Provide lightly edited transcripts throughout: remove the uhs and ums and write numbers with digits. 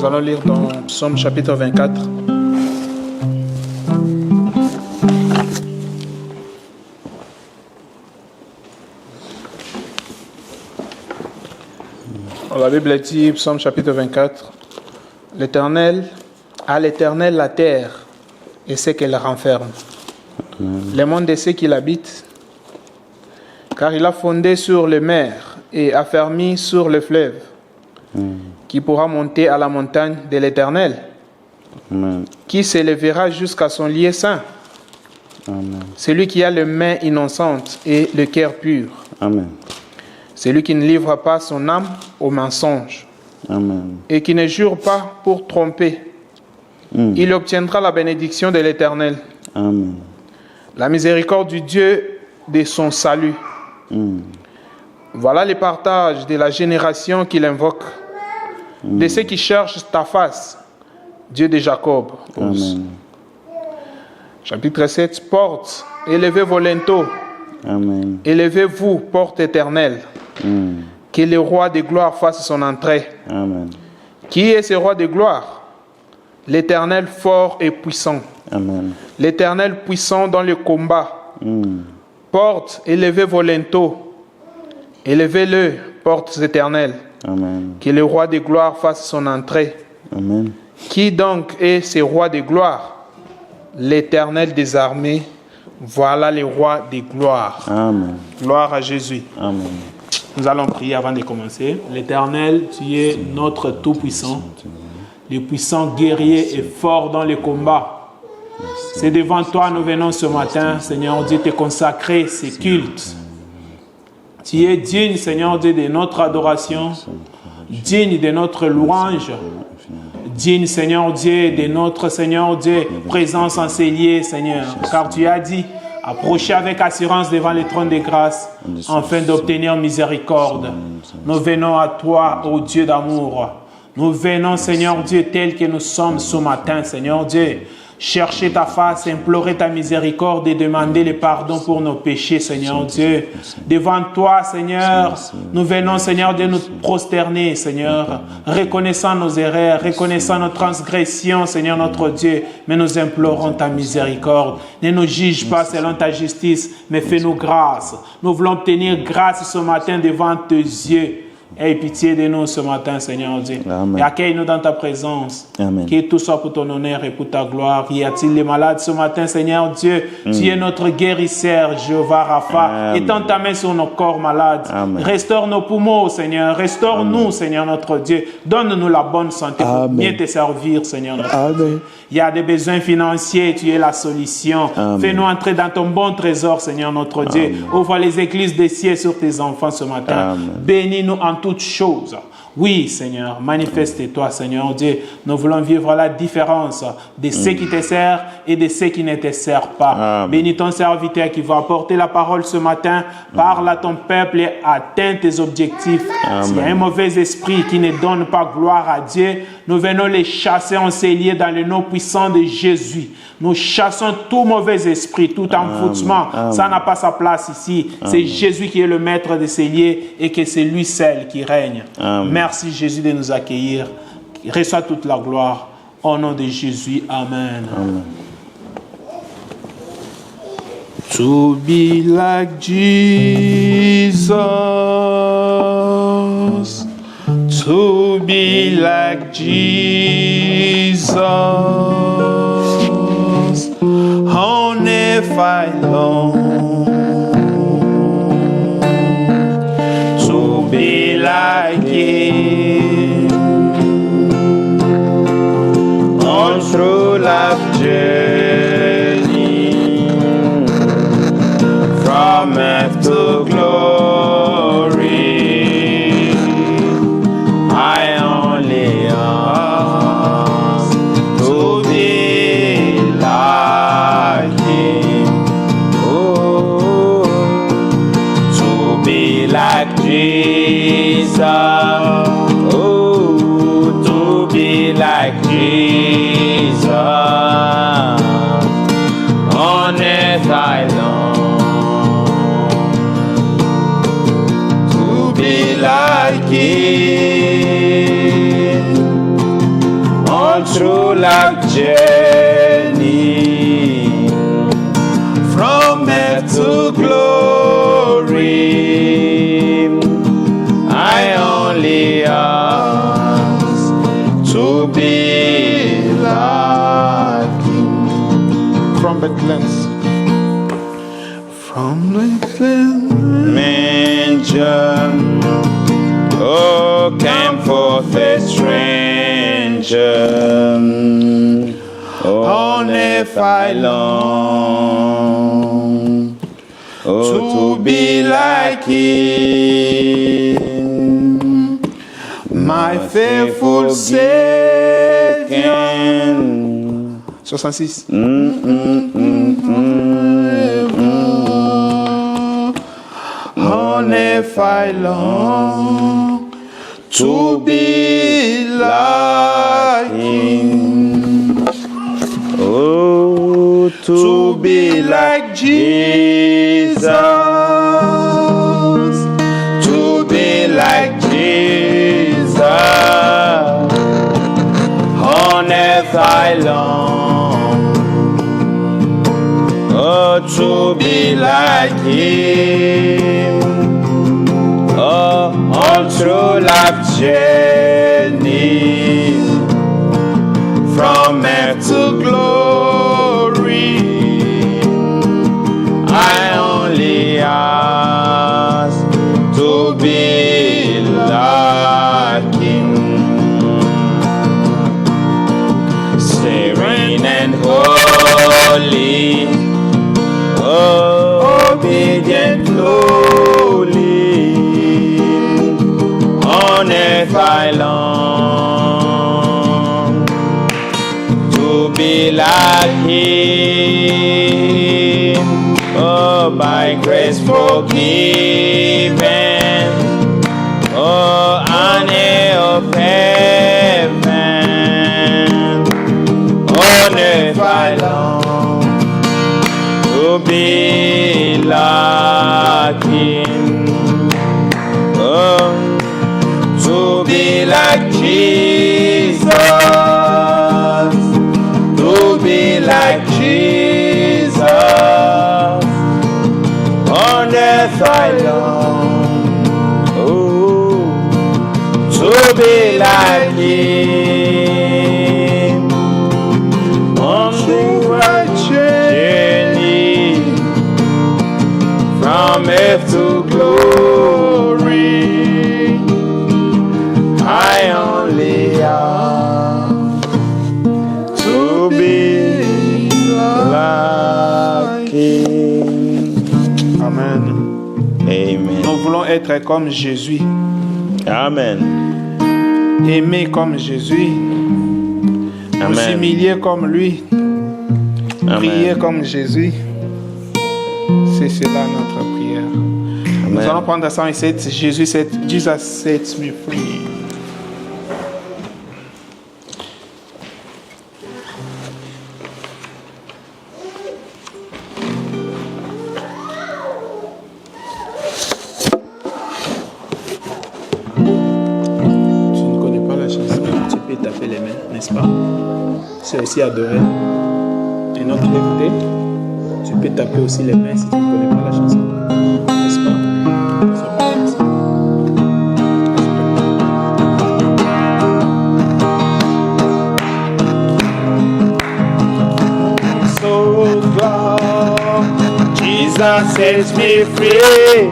Nous allons lire dans Psaume chapitre 24. La Bible dit, Psaume chapitre 24, à l'Éternel la terre et ce qu'elle renferme, le monde et ceux qui l'habitent, car il a fondé sur les mers et affermi sur le fleuve. Qui pourra monter à la montagne de l'Éternel? Qui s'élèvera jusqu'à son lieu saint? Celui qui a les mains innocentes et le cœur pur. Amen. Celui qui ne livre pas son âme au mensonge. Amen. Et qui ne jure pas pour tromper. Il obtiendra la bénédiction de l'Éternel. Amen. La miséricorde du Dieu de son salut. Voilà le partage de la génération qu'il invoque, de ceux qui cherchent ta face, Dieu de Jacob. Amen. Chapitre 7, porte, élevez vos linteaux. Amen. Élevez-vous, porte éternelle. Que le roi de gloire fasse son entrée. Amen. Qui est ce roi de gloire? L'Éternel fort et puissant. Amen. L'Éternel puissant dans le combat. Porte, élevez vos linteaux. Élevez-le, portes éternelles. Amen. Que le roi de gloire fasse son entrée. Amen. Qui donc est ce roi de gloire? L'Éternel des armées. Voilà le roi de gloire. Amen. Gloire à Jésus. Amen. Nous allons prier avant de commencer. L'Éternel, tu es notre Tout-Puissant, le puissant guerrier et fort dans le combat. C'est devant toi nous venons ce matin, Seigneur Dieu, te consacrer ces cultes. Tu es digne, Seigneur Dieu, de notre adoration, digne de notre louange, digne, Seigneur Dieu, de notre, Seigneur Dieu, présence en ces lieux, Seigneur. Car tu as dit, approchez avec assurance devant le trône de grâce, afin d'obtenir miséricorde. Nous venons à toi, ô Dieu d'amour. Nous venons, Seigneur Dieu, tel que nous sommes ce matin, Seigneur Dieu. Chercher ta face, implorer ta miséricorde et demander le pardon pour nos péchés, Seigneur Dieu. Devant toi, Seigneur, nous venons, Seigneur Dieu, nous prosterner, Seigneur, reconnaissant nos erreurs, reconnaissant nos transgressions, Seigneur notre Dieu, mais nous implorons ta miséricorde. Ne nous juge pas selon ta justice, mais fais-nous grâce. Nous voulons obtenir grâce ce matin devant tes yeux. Aie pitié de nous ce matin, Seigneur Dieu. Amen. Et accueille-nous dans ta présence. Amen. Que tout soit pour ton honneur et pour ta gloire. Y a-t-il les malades ce matin, Seigneur Dieu? Tu es notre guérisseur, Jéhovah Rapha. Étends ta main sur nos corps malades. Amen. Restaure nos poumons, Seigneur. Restaure-nous, Seigneur notre Dieu. Donne-nous la bonne santé pour bien te servir, Seigneur notre Dieu. Il y a des besoins financiers, tu es la solution. Fais-nous entrer dans ton bon trésor, Seigneur notre Dieu. Ouvre les églises des cieux sur tes enfants ce matin. Bénis-nous en toutes choses. Oui, Seigneur, manifeste-toi, Seigneur Dieu. Nous voulons vivre la différence de ceux qui te servent et de ceux qui ne te servent pas. Bénis ton serviteur qui va apporter la parole ce matin. Parle à ton peuple et atteins tes objectifs. S'il y a un mauvais esprit qui ne donne pas gloire à Dieu, nous venons les chasser en ces lieux dans le nom puissant de Jésus. Nous chassons tout mauvais esprit, tout envoûtement. Ça n'a pas sa place ici. C'est Jésus qui est le maître de ces lieux et que c'est lui seul qui règne. Merci Jésus de nous accueillir. Reçois toute la gloire. Au nom de Jésus. Amen. To be like Jesus. To be like Jesus. On if I long to be like Him all through life journey from earth to glory. I only ask to be like Him, oh, to be like Jesus, oh, to be like Jesus. On earth I long to be like Him. from Bethlehem. From Bethlehem. Manger, oh, came forth a stranger. On earth I long, oh, to be like him, My faithful Savior. 66. On earth I long to be like him. Oh, To be like Jesus. To be like Jesus. On earth I long. oh, to be like him. Oh, all through life's journey, From earth to glory, I only ask to be like him. Serene and holy, obedient, lowly, on earth I long to be like him. Oh, by grace forgiven, oh, honor of heaven, on earth I long to be like him. Oh, to be like Jesus, to be like Jesus, on earth I long, oh, to be like him, on the right journey, from earth to glory, I only ask to be like him. Amen. Amen. Nous voulons être comme Jésus, Amen. aimer comme Jésus, nous Amen. humilier comme lui, prier Amen. comme Jésus. C'est cela notre prière. Nous allons Amen. prendre ça et cette Jesus sets me free. Tu ne connais pas la chanson, tu peux taper les mains, n'est-ce pas? C'est aussi adorer. Et notre écouter, tu peux taper aussi les mains si tu ne connais pas la chanson, n'est-ce pas? So glad Jesus sets me free.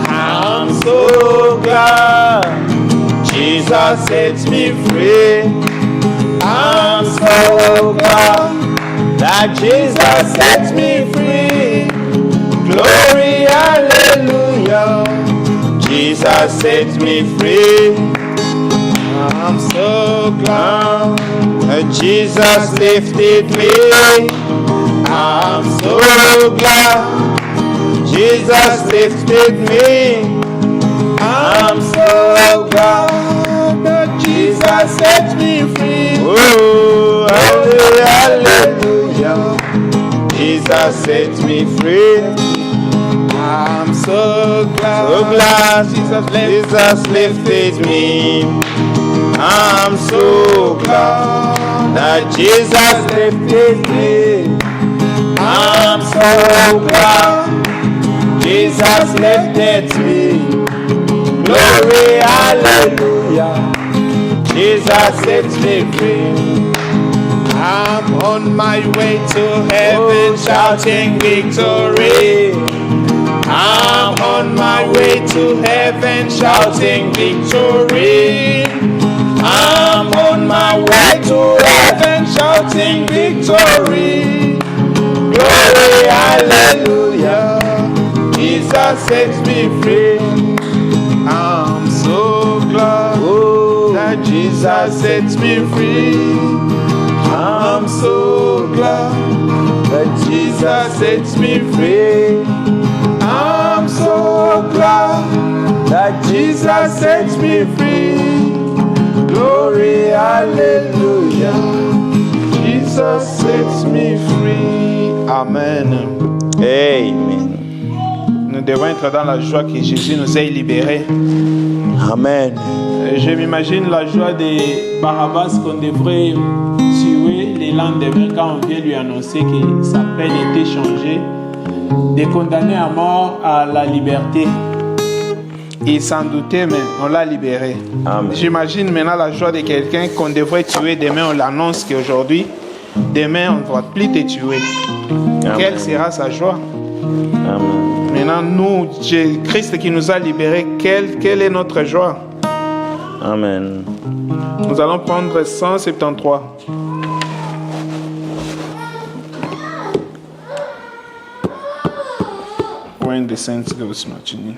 I'm so glad Jesus sets me free. I'm so glad that Jesus sets me free. Glory, hallelujah. Jesus sets me free. I'm so glad that Jesus lifted me. I'm so glad Jesus lifted me. I'm so glad that Jesus set me free. Oh, hallelujah. Jesus set me free. I'm so glad Jesus lifted me. I'm so glad that Jesus lifted me. I'm so glad Jesus lifted me. Glory, hallelujah. Jesus sets me free. I'm on my way to heaven shouting victory. I'm on my way to heaven shouting victory. I'm on my way to heaven shouting victory. Glory, hallelujah. Jesus sets me free. I'm so glad that Jesus sets me free. I'm so glad that Jesus sets me free. I'm so glad that Jesus sets me free. Glory, hallelujah. Jesus sets me free. Amen. Amen. Nous devons être dans la joie que Jésus nous ait libérés. Amen. Je m'imagine la joie de Barabbas qu'on devrait tuer les lendemains quand on vient lui annoncer que sa peine était changée, de condamner à mort à la liberté. Il s'en doutait, mais on l'a libéré. Amen. J'imagine maintenant la joie de quelqu'un qu'on devrait tuer. Demain, on l'annonce qu'aujourd'hui, demain, on ne va plus te tuer. Amen. Quelle sera sa joie? Amen. Maintenant, nous, Christ qui nous a libérés, quelle est notre joie? Amen. Nous allons prendre 173. When the saints goes marching in.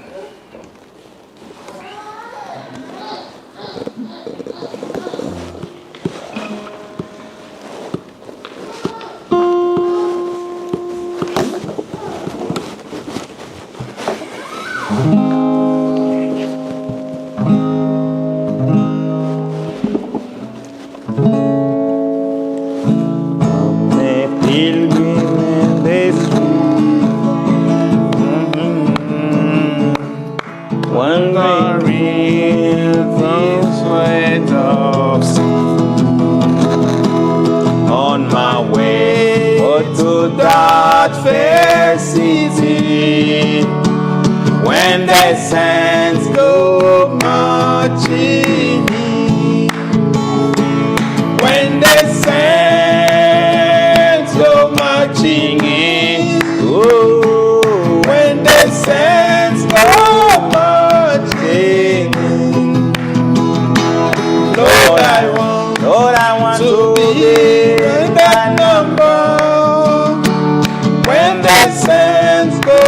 On my way to that fair city, when the saints go marching in, when the saints go marching in, oh, when the saints go marching in, Lord, I want to be in that number. When the saints go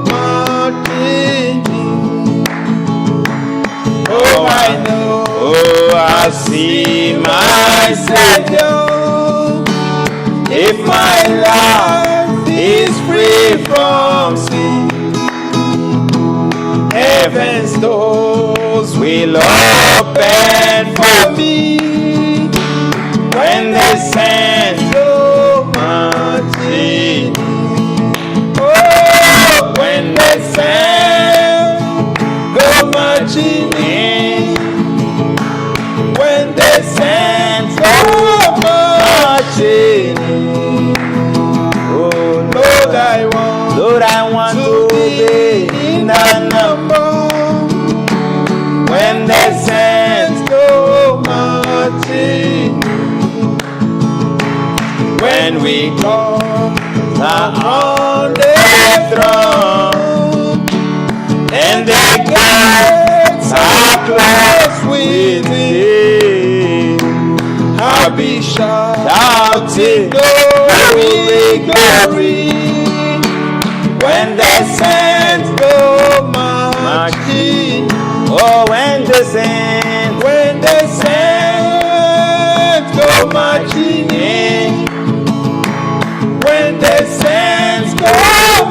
marching in, oh, I know, oh, I see my Savior. If my life is free from sin, heaven's doors will open for me. When the saints go marching, oh, when the saints go marching in, when the saints go marching in, oh, Lord, I want to be in that number. When the saints go marching, when we come around the throne, and the gates are closed within, I'll be shouting glory, glory. When the saints go marching, oh, when the saints go marching in, when the saints go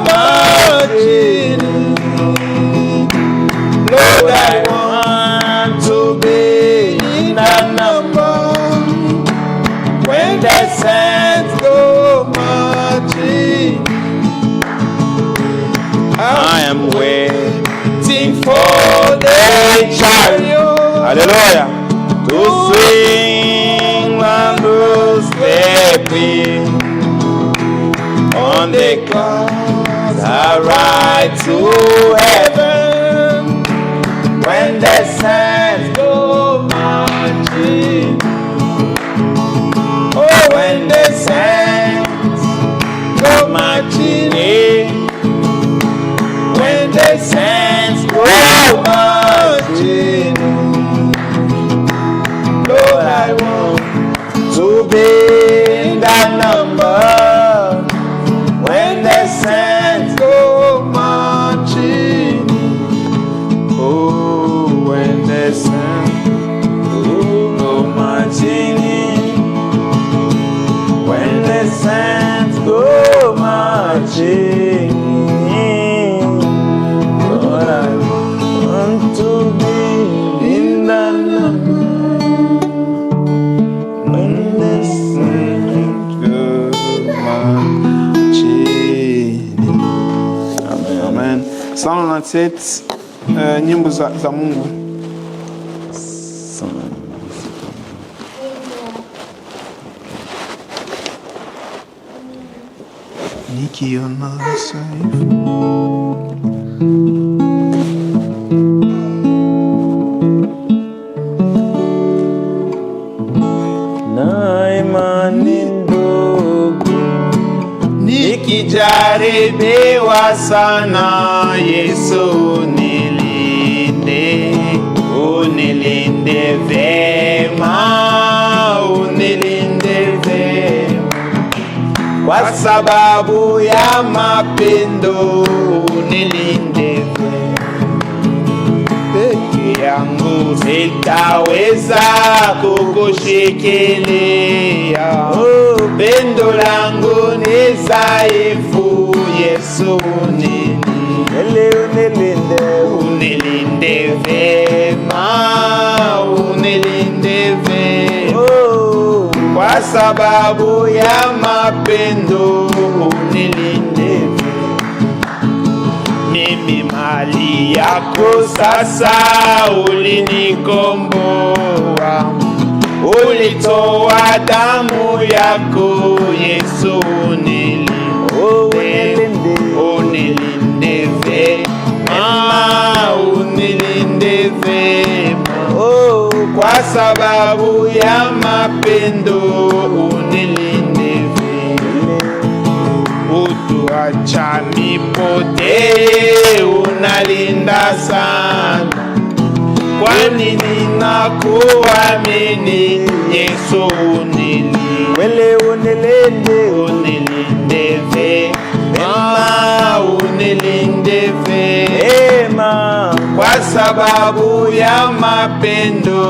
marching in, Lord, I want to be in that number. When the saints go marching, I am waiting for the chariot, hallelujah, to swing and to step in on the clouds that ride to heaven. When the saints go marching, oh, when the 197 nyimbo za Mungu. Nikiona saifu na imani ndogo, nikijaribiwa sana, Yesu nilinde, unilinde vema, unilinde vema, kwa sababu ya mapendo, unilinde vema. Peke yangu sitaweza kukushikilia, pendo langu ni dhaifu, Yesu unilinde vema, unilinde vema, kwa sababu ya mapendo, unilinde vema. Mimi mali yako sasa, ulinikomboa, ulitoa damu yako, Yesu unilinde vema, unilinde vema, kwa sababu ya mapendo, unilinde vema. Utuacha nipotee, unalinda sana, kwani ninakuamini, Yesu unilinde vema, unilinde vema, kwa sababu ya mapendo,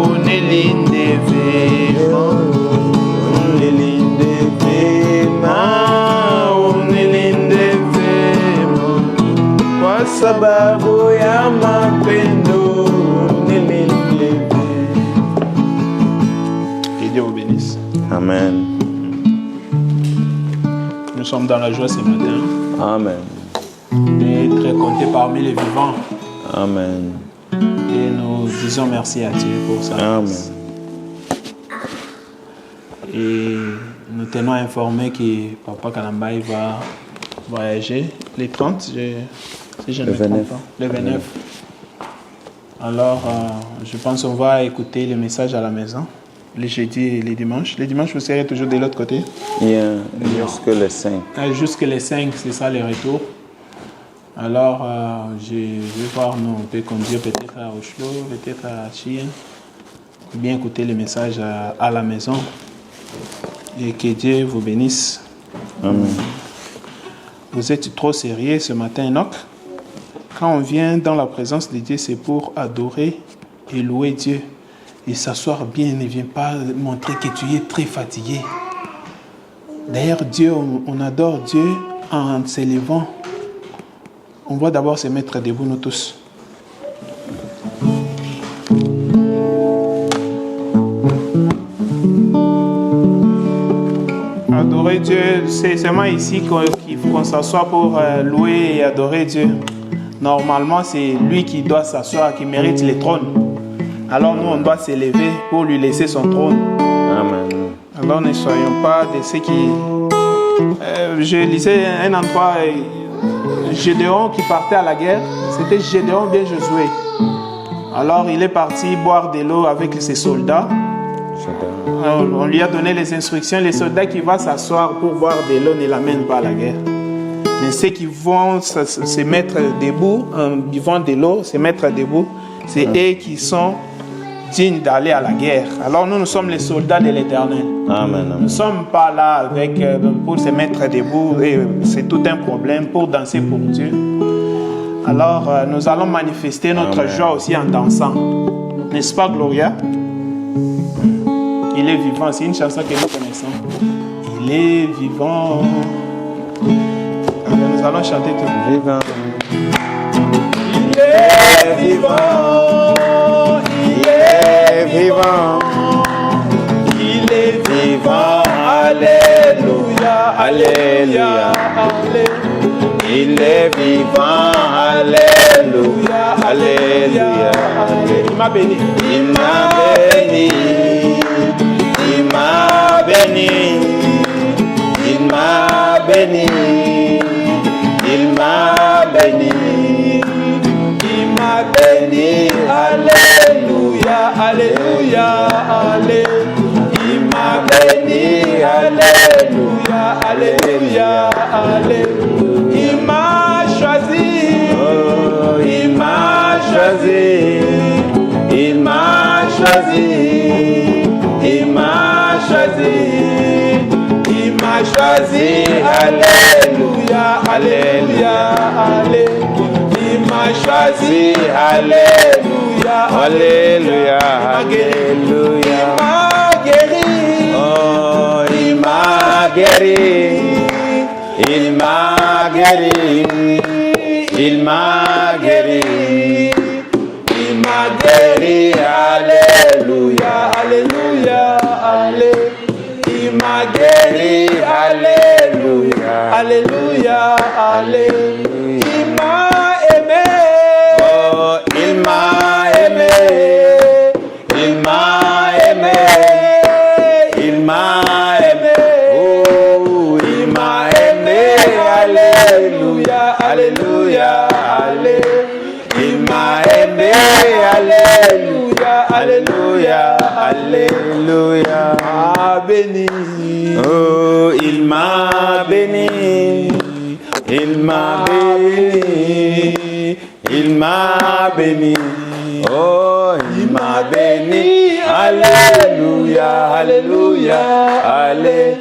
unilinde vema, unilinde vema, unilinde vema, kwa sababu ya mapendo, unilinde vema. Que Dieu vous bénisse. Amen. Nous sommes dans la joie ce matin. Amen. D'être comptés parmi les vivants. Amen. Et nous disons merci à Dieu pour ça. Amen. Et nous tenons informé que Papa Kalambaï va voyager les 30, si je ne me trompe pas. Le 29. Alors, je pense qu'on va écouter le message à la maison, les jeudis et les dimanches. Les dimanches, vous serez toujours de l'autre côté? Jusque les 5. Jusque les 5, c'est ça le retour. Alors, je vais voir, nous, on peut conduire peut-être à Oslo, peut-être à Chien. Bien écouter le message à la maison. Et que Dieu vous bénisse. Amen. Vous êtes trop sérieux ce matin, Enoch. Quand on vient dans la présence de Dieu, c'est pour adorer et louer Dieu. Et s'asseoir bien, ne vient pas montrer que tu es très fatigué. D'ailleurs, Dieu, on adore Dieu en s'élevant. On va d'abord se mettre debout, nous tous. Adorer Dieu, c'est seulement ici qu'il faut qu'on s'assoie pour louer et adorer Dieu. Normalement, c'est lui qui doit s'asseoir, qui mérite le trône. Alors nous, on doit s'élever pour lui laisser son trône. Amen. Alors ne soyons pas de ceux qui... je lisais un endroit, Gédéon qui partait à la guerre. C'était Gédéon bien Josué. Alors il est parti boire de l'eau avec ses soldats. Alors, on lui a donné les instructions. Les soldats qui vont s'asseoir pour boire de l'eau ne l'amènent pas à la guerre. Mais ceux qui vont se mettre debout en buvant de l'eau, se mettre debout, c'est eux qui sont dignes d'aller à la guerre. Alors nous sommes les soldats de l'Éternel. Amen. Nous ne sommes pas là pour se mettre debout et c'est tout un problème pour danser pour Dieu. Alors nous allons manifester notre joie aussi en dansant. N'est-ce pas, Gloria? Il est vivant, c'est une chanson que nous connaissons. Il est vivant. Alors, nous allons chanter tout. Vivant. Il est vivant. Il est vivant. Il est vivant. Alléluia. Alléluia. Alléluia. Il est vivant, alléluia, alléluia. Il m'a béni. Il m'a béni, il m'a béni, il m'a béni, il m'a béni, il m'a béni, alléluia, alléluia, alléluia. Il m'a béni, alléluia, alléluia, alléluia. Il m'a choisi, oh, il m'a choisi, il m'a choisi, il m'a choisi, il m'a choisi, alléluia, alléluia, alléluia. Il m'a choisi, alléluia, alléluia, alléluia. Il m'a guéri, il m'a guéri, il m'a guéri, il m'a guéri, alléluia, alléluia, alléluia. Il m'a guéri, alléluia, alléluia, alléluia. Il m'a aimé, oh, il m'a aimé, il m'a aimé. Il m'a aimé, oh, il m'a aimé, alléluia, alléluia, alléluia. Il m'a aimé, alléluia, alléluia, alléluia. Ah, béni, oh, il m'a béni, il m'a béni, il m'a béni, oh, il m'a béni. Alléluia, alléluia, alléluia.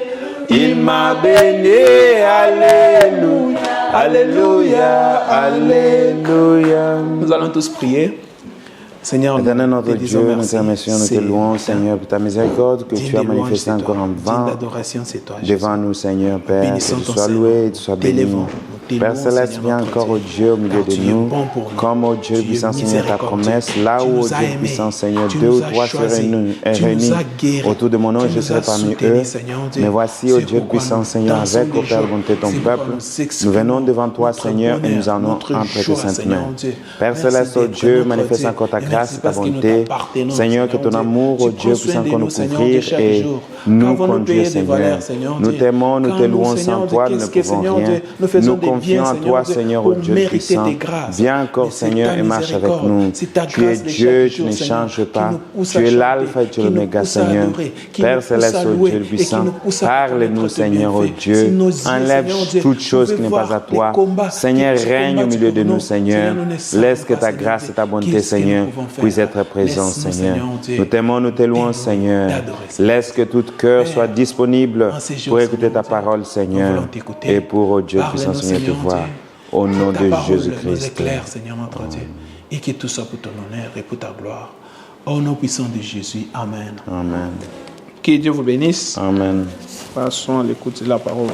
Il m'a béni, alléluia, alléluia, alléluia. Nous allons tous prier. Seigneur, Éternel notre Dieu, nous te remercions, nous te louons, Seigneur, pour ta miséricorde que tu as manifestée encore en vain devant nous, Seigneur, Père. Que tu sois loué et tu sois béni. Père Céleste, viens encore, au Dieu, au milieu de nous, comme au Dieu puissant, Seigneur, ta promesse, là où, au Dieu puissant, Seigneur, deux ou trois seraient réunis autour de mon nom, je serai parmi eux. Mais voici, au Dieu puissant, Seigneur, avec, au Père, bonté ton peuple, nous venons devant toi, Seigneur, et nous allons entre tes saintes mains. Père Céleste, au Dieu, manifeste encore ta grâce et ta bonté. Seigneur, que ton amour, au Dieu puissant, qu'on nous couvrir et nous conduire, Seigneur. Nous t'aimons, nous te louons, sans toi, nous ne pouvons rien. Nous confions en toi, Seigneur, au Dieu puissant. Viens encore, Seigneur, et marche avec nous. Tu es Dieu, tu ne changes pas. Tu es l'alpha et tu es l'oméga, Seigneur. Père Céleste, au Dieu puissant, parle-nous, Seigneur, au Dieu. Enlève toute chose qui n'est pas à toi. Seigneur, règne au milieu de nous, Seigneur. Laisse que ta grâce et ta bonté, Seigneur, puissent être présents, Seigneur. Nous t'aimons, nous te louons, Seigneur. Laisse que tout cœur soit disponible pour écouter ta parole, Seigneur, et pour, au Dieu puissant, Seigneur, te voir. Au nom de Jésus-Christ. Seigneur, notre Dieu, et que tout soit pour ton honneur et pour ta gloire. Au nom puissant de Jésus. Amen. Amen. Que Dieu vous bénisse. Amen. Passons à l'écoute de la parole.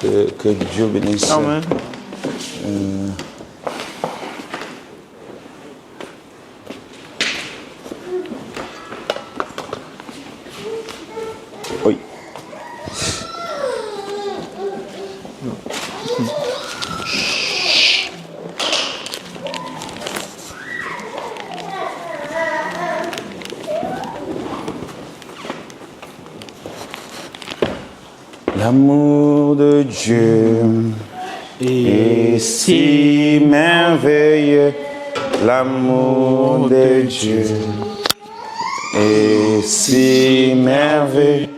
Que Dieu bénisse. Amen. Oui. L'amour de Dieu est si merveilleux. L'amour de Dieu est si merveilleux.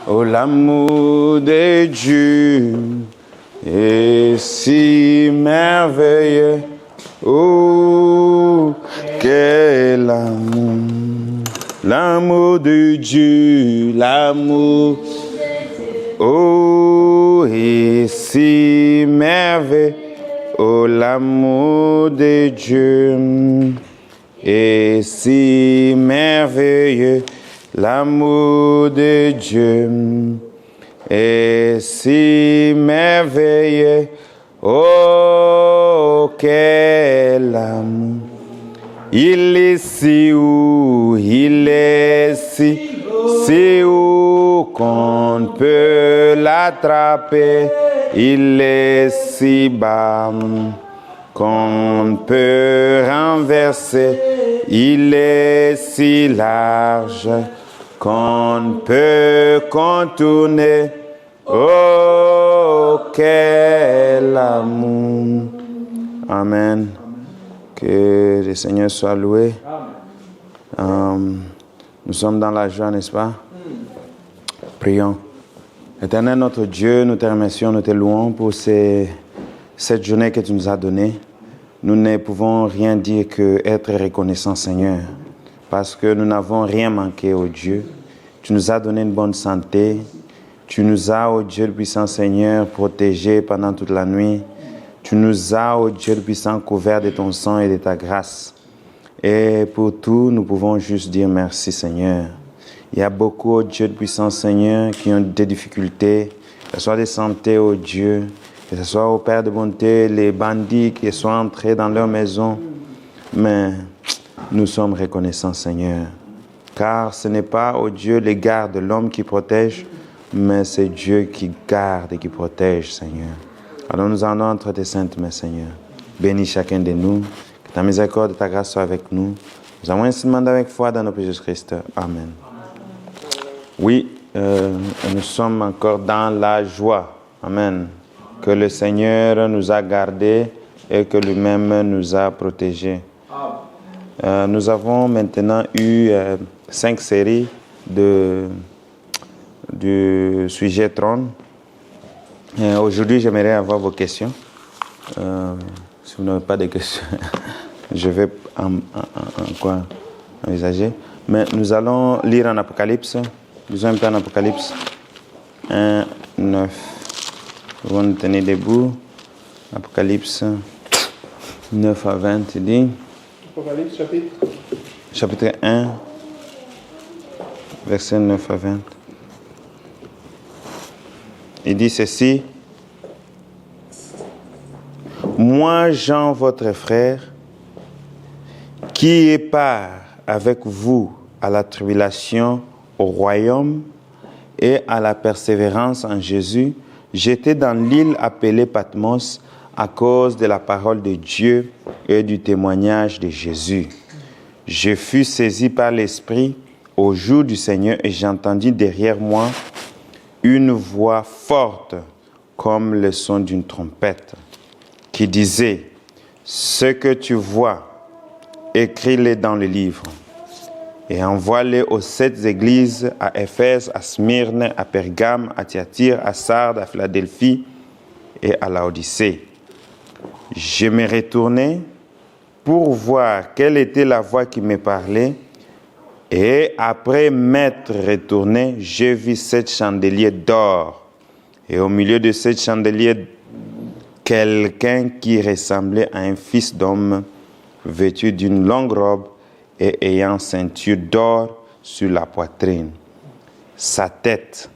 Oh, l'amour de Dieu est si merveilleux. Oh, quel amour. L'amour de Dieu, l'amour. Oh, et si merveilleux, oh, l'amour de Dieu, et si merveilleux, l'amour de Dieu, et si merveilleux, oh, quel amour. Il est si haut, il est si haut qu'on peut l'attraper. Il est si bas qu'on peut renverser. Il est si large qu'on peut contourner. Oh, quel amour! Amen. Que le Seigneur soit loué. Nous sommes dans la joie, n'est-ce pas? Prions. Éternel notre Dieu, nous te remercions, nous te louons pour cette journée que tu nous as donnée. Nous ne pouvons rien dire que être reconnaissants, Seigneur, parce que nous n'avons rien manqué, ô Dieu. Tu nous as donné une bonne santé. Tu nous as, ô Dieu le puissant Seigneur, protégés pendant toute la nuit. Tu nous as, ô Dieu le puissant, couverts de ton sang et de ta grâce. Et pour tout, nous pouvons juste dire merci, Seigneur. Il y a beaucoup, ô Dieu le puissant Seigneur, qui ont des difficultés, que ce soit de santé, ô Dieu, que ce soit, ô Père de bonté, les bandits qui sont entrés dans leur maison. Mais nous sommes reconnaissants, Seigneur. Car ce n'est pas, ô Dieu, l'égard de l'homme qui protège, mais c'est Dieu qui garde et qui protège, Seigneur. Alors nous allons entre tes saintes mains, Seigneur. Bénis chacun de nous. Que ta miséricorde et ta grâce soient avec nous. Nous avons ainsi demandé avec foi dans notre Jésus-Christ. Amen. Oui, nous sommes encore dans la joie. Amen. Que le Seigneur nous a gardés et que lui-même nous a protégés. Nous avons maintenant eu 5 séries du sujet trône. Aujourd'hui, j'aimerais avoir vos questions. Si vous n'avez pas de questions, je vais quoi envisager. Mais nous allons lire en Apocalypse. Lisons un peu en Apocalypse 1, 9. Vous nous tenez debout. Apocalypse 9 à 20, il dit. Apocalypse chapitre 1, verset 9 à 20. Il dit ceci. Moi, Jean, votre frère, qui est part avec vous à la tribulation, au royaume et à la persévérance en Jésus, j'étais dans l'île appelée Patmos à cause de la parole de Dieu et du témoignage de Jésus. Je fus saisi par l'Esprit au jour du Seigneur et j'entendis derrière moi une voix forte comme le son d'une trompette qui disait « Ce que tu vois, écris-le dans le livre et envoie-le aux 7 églises à Éphèse, à Smyrne, à Pergame, à Thyatire, à Sardes, à Philadelphie et à Laodicée. » Je me retournai pour voir quelle était la voix qui me parlait. Et après m'être retourné, je vis 7 chandeliers d'or. Et au milieu de 7 chandeliers, quelqu'un qui ressemblait à un fils d'homme, vêtu d'une longue robe et ayant ceinture d'or sur la poitrine. Sa tête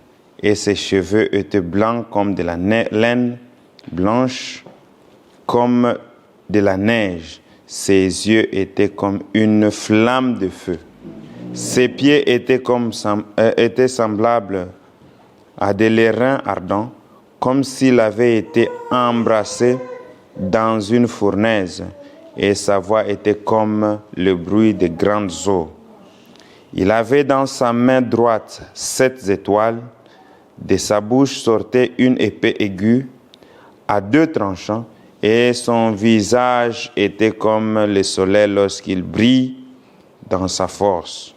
et ses cheveux étaient blancs comme de la laine, blanche comme de la neige. Ses yeux étaient comme une flamme de feu. Ses pieds étaient semblables à des lérins ardents, comme s'il avait été embrassé dans une fournaise, et sa voix était comme le bruit de grandes eaux. Il avait dans sa main droite 7 étoiles, de sa bouche sortait une épée aiguë à 2 tranchants, et son visage était comme le soleil lorsqu'il brille dans sa force.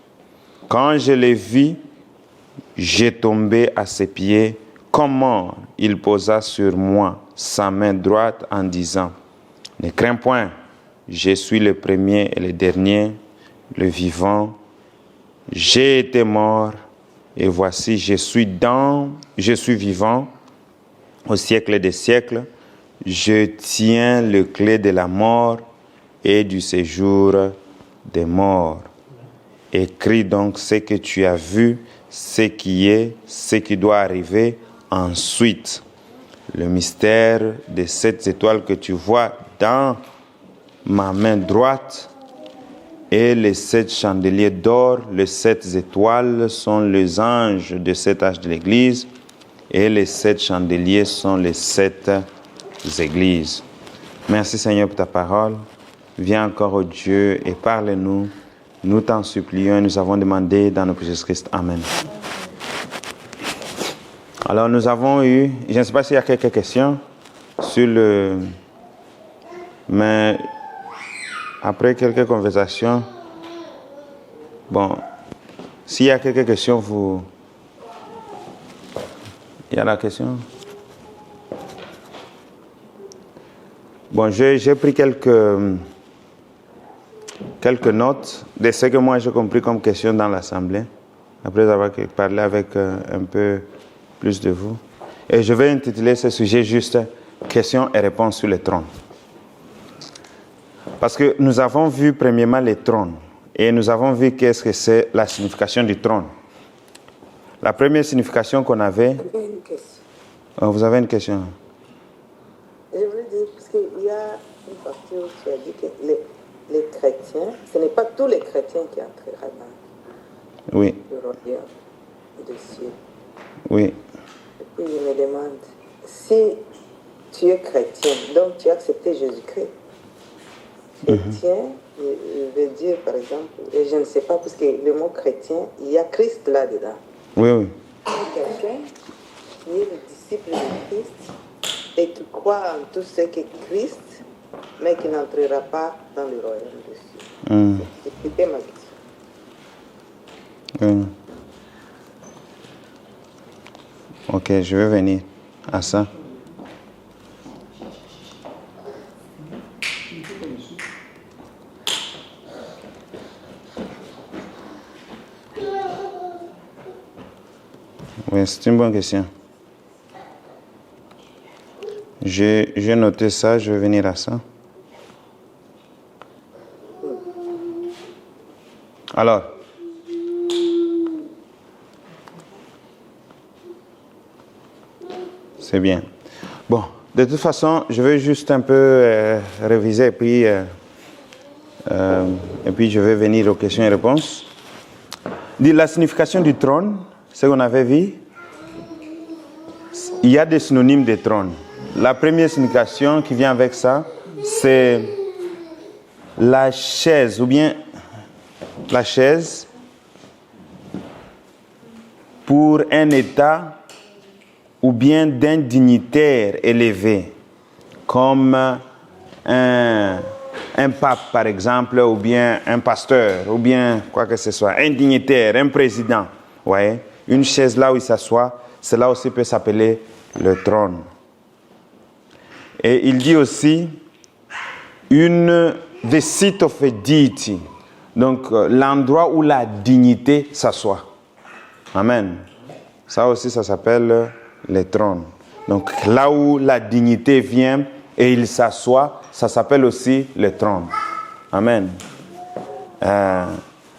Quand je l'ai vu, j'ai tombé à ses pieds. Comment il posa sur moi sa main droite en disant « Ne crains point, je suis le premier et le dernier, le vivant. J'ai été mort et voici je suis vivant au siècle des siècles. Je tiens le clé de la mort et du séjour des morts. Écris donc ce que tu as vu, ce qui doit arriver ensuite. Le mystère de 7 étoiles que tu vois dans ma main droite et les 7 chandeliers d'or. Les 7 étoiles sont les anges de cet âge de l'Église Et les 7 chandeliers sont les 7 églises. Merci Seigneur pour ta parole. Viens encore, oh Dieu, et parle-nous. Nous t'en supplions et nous avons demandé dans le nom de Jésus-Christ. Amen. Alors nous avons eu, je ne sais pas s'il y a quelques questions sur le... Mais après quelques conversations, bon, s'il y a quelques questions, vous... Il y a la question? Bon, j'ai pris quelques notes de ce que moi j'ai compris comme question dans l'Assemblée, après avoir parlé avec un peu plus de vous. Et je vais intituler ce sujet juste « Questions et réponses sur le trône ». Parce que nous avons vu premièrement les trônes et nous avons vu qu'est-ce que c'est la signification du trône. La première signification qu'on avait... Une question. Vous avez une question? Je veux dire, parce qu'il y a une partie où tu as dit que les chrétiens, ce n'est pas tous les chrétiens qui entreront dans oui. le royaume des cieux. Oui. Et puis je me demande, si tu es chrétien, donc tu as accepté Jésus-Christ. Chrétien, je veux dire par exemple, et je ne sais pas, parce que le mot chrétien, il y a Christ là-dedans. Oui, oui. Quelqu'un qui est le disciple de Christ et qui croit en tout ce que Christ, mais qui n'entrera pas dans le royaume des cieux. C'était ma question. Ok, je vais venir à ça. Oui, c'est une bonne question. J'ai noté ça, je vais venir à ça. Alors, c'est bien. Bon, de toute façon, je vais juste un peu réviser et puis je vais venir aux questions et réponses. La signification du trône, ce qu'on avait vu, il y a des synonymes de trône. La première signification qui vient avec ça, c'est la chaise, ou bien la chaise pour un état ou bien d'un dignitaire élevé, comme un pape par exemple, ou bien un pasteur, ou bien quoi que ce soit, un dignitaire, un président. Ouais. Une chaise là où il s'assoit, cela aussi peut s'appeler le trône. Et il dit aussi the seat of a deity, donc l'endroit où la dignité s'assoit. Amen. Ça aussi, ça s'appelle le trône. Donc là où la dignité vient et il s'assoit, ça s'appelle aussi le trône. Amen.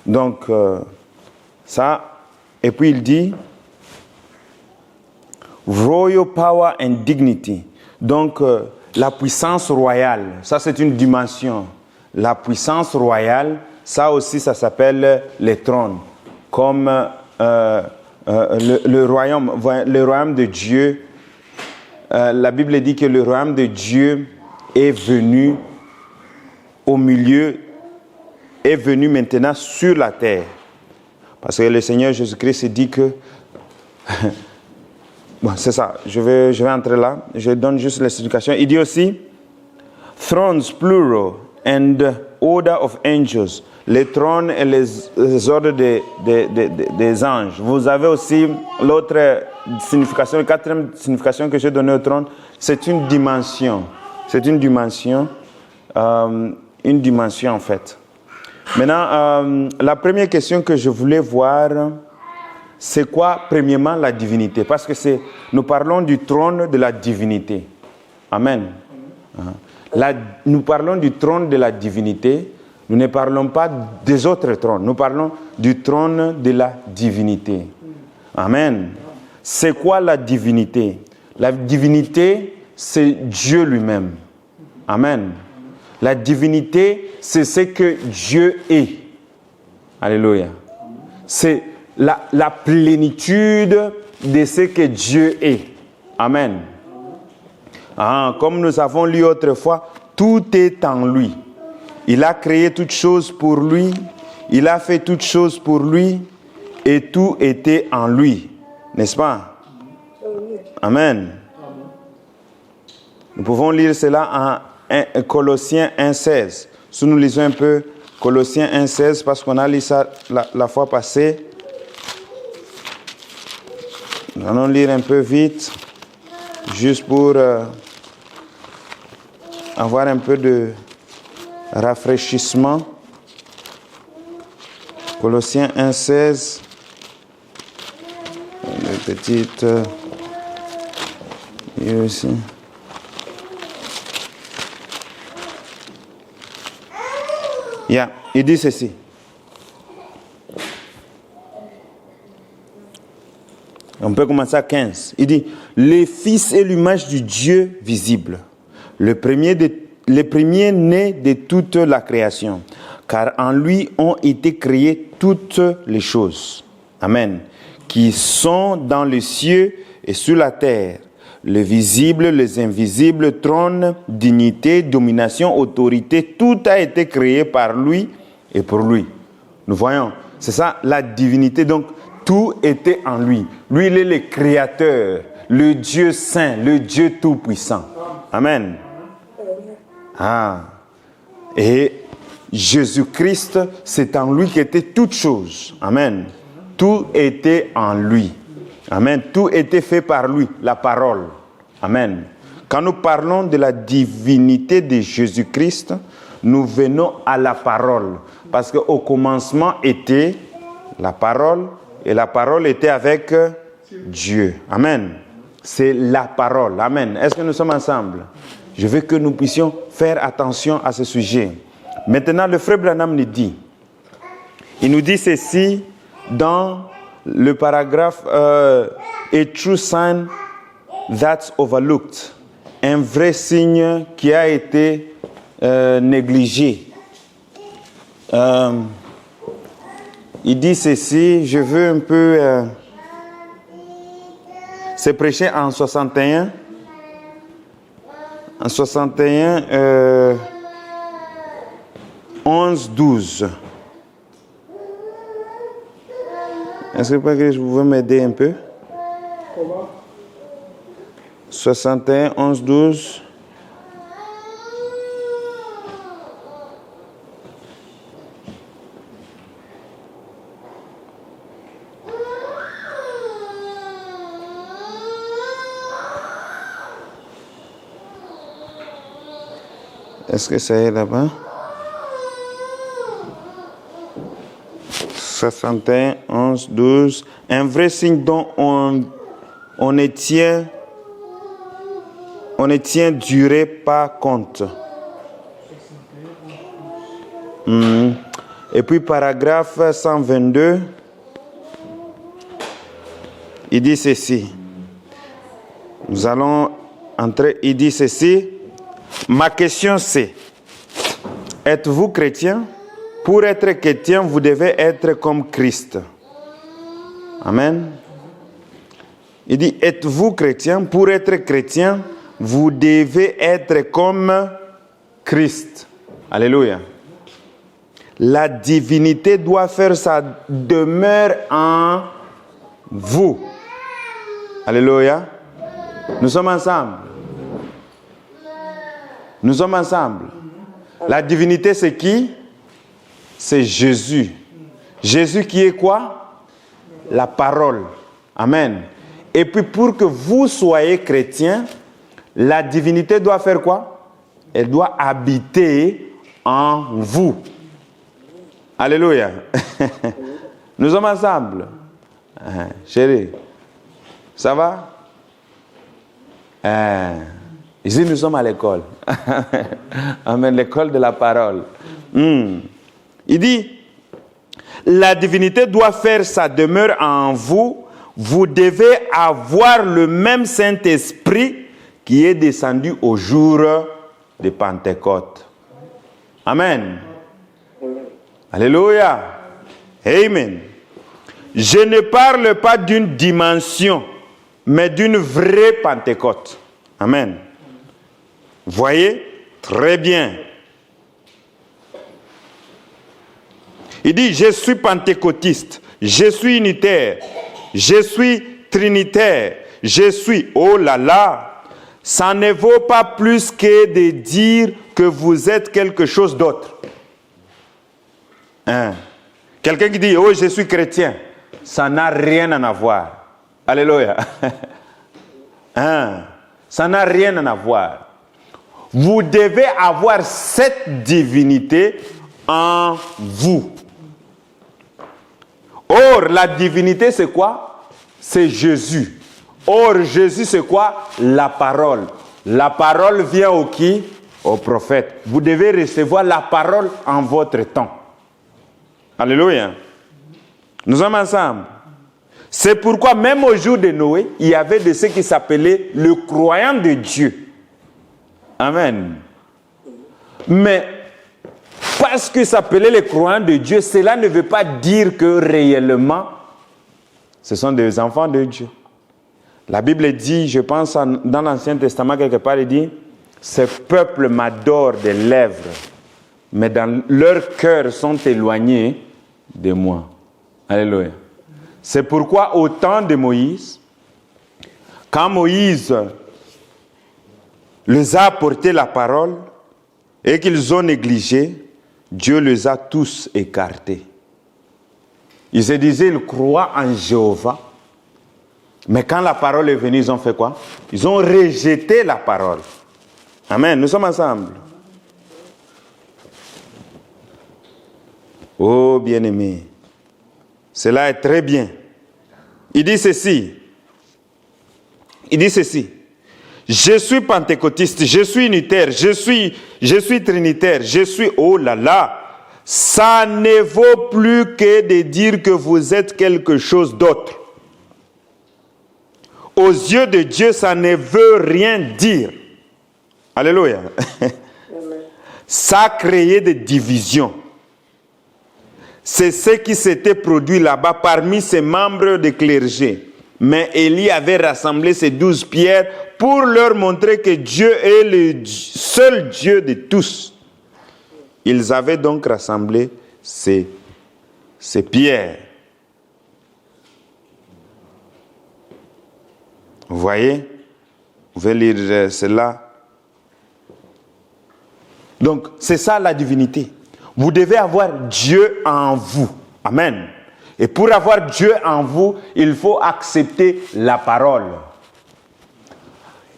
Donc ça. Et puis il dit royal power and dignity. Donc la puissance royale, ça c'est une dimension. La puissance royale, ça aussi ça s'appelle le trône. Comme le royaume de Dieu. La Bible dit que le royaume de Dieu est venu au milieu, est venu maintenant sur la terre. Parce que le Seigneur Jésus-Christ dit que... bon, c'est ça. Je vais entrer là. Je donne juste l'explication. Il dit aussi, thrones plural and order of angels. Les trônes et les ordres des anges. Vous avez aussi l'autre signification, la quatrième signification que j'ai donnée au trône. C'est une dimension. C'est une dimension en fait. Maintenant, la première question que je voulais voir, c'est quoi, premièrement, la divinité? Parce que nous parlons du trône de la divinité. Amen. Nous parlons du trône de la divinité. Nous ne parlons pas des autres trônes. Nous parlons du trône de la divinité. Amen. C'est quoi la divinité? La divinité, c'est Dieu lui-même. Amen. La divinité, c'est ce que Dieu est. Alléluia. C'est la plénitude de ce que Dieu est. Amen. Comme nous avons lu autrefois, tout est en lui. Il a créé toutes choses pour lui. Il a fait toutes choses pour lui. Et tout était en lui. N'est-ce pas? Amen. Nous pouvons lire cela en Colossiens 1,16. Si nous lisons un peu Colossiens 1,16, parce qu'on a lu ça la fois passée. Nous allons lire un peu vite, juste pour avoir un peu de rafraîchissement. Colossiens 1,16. Une petite... ici. Il dit ceci. On peut commencer à 15. Il dit, le Fils est l'image du Dieu visible, le premier-né de toute la création, car en lui ont été créées toutes les choses. Amen. Qui sont dans les cieux et sur la terre, les visibles, les invisibles, trône, dignité, domination, autorité, tout a été créé par lui et pour lui. Nous voyons, c'est ça la divinité. Donc, tout était en lui. Lui, il est le créateur, le Dieu saint, le Dieu tout-puissant. Amen. Et Jésus-Christ, c'est en lui qu'était toute chose. Amen. Tout était en lui. Amen. Tout était fait par lui, la parole. Amen. Quand nous parlons de la divinité de Jésus-Christ, nous venons à la parole. Parce qu'au commencement était la parole, et la parole était avec Dieu. Amen. C'est la parole. Amen. Est-ce que nous sommes ensemble? Je veux que nous puissions faire attention à ce sujet. Maintenant, le frère Branham nous dit, il nous dit ceci dans le paragraphe A true sign that's overlooked, un vrai signe qui a été négligé. Il dit ceci, je veux un peu... c'est prêché en 61. En 61, 11, 12. Est-ce que vous pouvez m'aider un peu? Comment? 61, 11, 12. Est-ce que ça est là-bas? 61, 11, 12. Un vrai signe dont on ne tient durée pas compte. Et puis paragraphe 122, il dit ceci. Nous allons entrer, il dit ceci. Ma question c'est, êtes-vous chrétien? Pour être chrétien, vous devez être comme Christ. Amen. Il dit, êtes-vous chrétien? Pour être chrétien, vous devez être comme Christ. Alléluia. La divinité doit faire sa demeure en vous. Alléluia. Nous sommes ensemble. Nous sommes ensemble. La divinité, c'est qui? C'est Jésus. Jésus qui est quoi? La parole. Amen. Et puis pour que vous soyez chrétien, la divinité doit faire quoi? Elle doit habiter en vous. Alléluia. Nous sommes ensemble. Chérie, ça va? Ici, nous sommes à l'école. Amen, l'école de la parole. Il dit, la divinité doit faire sa demeure en vous. Vous devez avoir le même Saint-Esprit qui est descendu au jour de Pentecôte. Amen. Alléluia. Amen. Je ne parle pas d'une dimension mais d'une vraie Pentecôte. Amen. Voyez? Très bien. Il dit, je suis pentecôtiste, je suis unitaire, je suis trinitaire, je suis, oh là là, ça ne vaut pas plus que de dire que vous êtes quelque chose d'autre. Hein? Quelqu'un qui dit, oh, je suis chrétien, ça n'a rien à voir. Alléluia. Hein? Ça n'a rien à voir. Vous devez avoir cette divinité en vous. Or, la divinité, c'est quoi? C'est Jésus. Or, Jésus, c'est quoi? La parole. La parole vient au qui? Au prophète. Vous devez recevoir la parole en votre temps. Alléluia. Nous sommes ensemble. C'est pourquoi, même au jour de Noé, il y avait de ceux qui s'appelaient le croyant de Dieu. Amen. Mais, parce qu'ils s'appelaient les croyants de Dieu, cela ne veut pas dire que réellement, ce sont des enfants de Dieu. La Bible dit, je pense dans l'Ancien Testament quelque part, il dit, ce peuple m'adore des lèvres, mais dans leur cœur sont éloignés de moi. Alléluia. C'est pourquoi au temps de Moïse, quand Moïse les a apporté la parole et qu'ils ont négligé, Dieu les a tous écartés. Ils se disaient, ils croient en Jéhovah. Mais quand la parole est venue, ils ont fait quoi? Ils ont rejeté la parole. Amen. Nous sommes ensemble. Oh, bien-aimé. Cela est très bien. Il dit ceci. Je suis pentecôtiste, je suis unitaire, je suis trinitaire, je suis, oh là là, ça ne vaut plus que de dire que vous êtes quelque chose d'autre. Aux yeux de Dieu, ça ne veut rien dire. Alléluia. Ça a créé des divisions. C'est ce qui s'était produit là-bas parmi ces membres de clergé. Mais Élie avait rassemblé ces 12 pierres pour leur montrer que Dieu est le seul Dieu de tous. Ils avaient donc rassemblé ces pierres. Vous voyez? Vous pouvez lire cela. Donc, c'est ça la divinité. Vous devez avoir Dieu en vous. Amen. Et pour avoir Dieu en vous, il faut accepter la parole.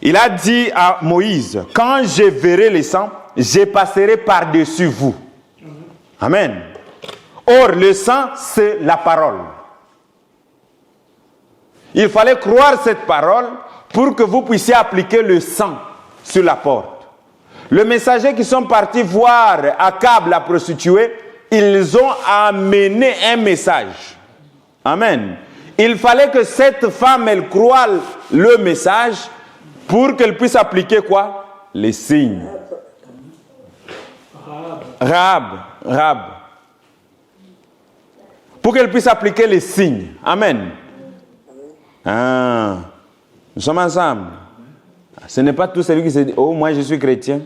Il a dit à Moïse, quand je verrai le sang, je passerai par-dessus vous. Amen. Or, le sang, c'est la parole. Il fallait croire cette parole pour que vous puissiez appliquer le sang sur la porte. Les messagers qui sont partis voir Akab, la prostituée, ils ont amené un message. Amen. Il fallait que cette femme, elle croie le message pour qu'elle puisse appliquer quoi? Les signes. Rahab. Pour qu'elle puisse appliquer les signes. Amen. Ah, nous sommes ensemble. Ce n'est pas tout celui qui se dit, oh, moi je suis chrétien,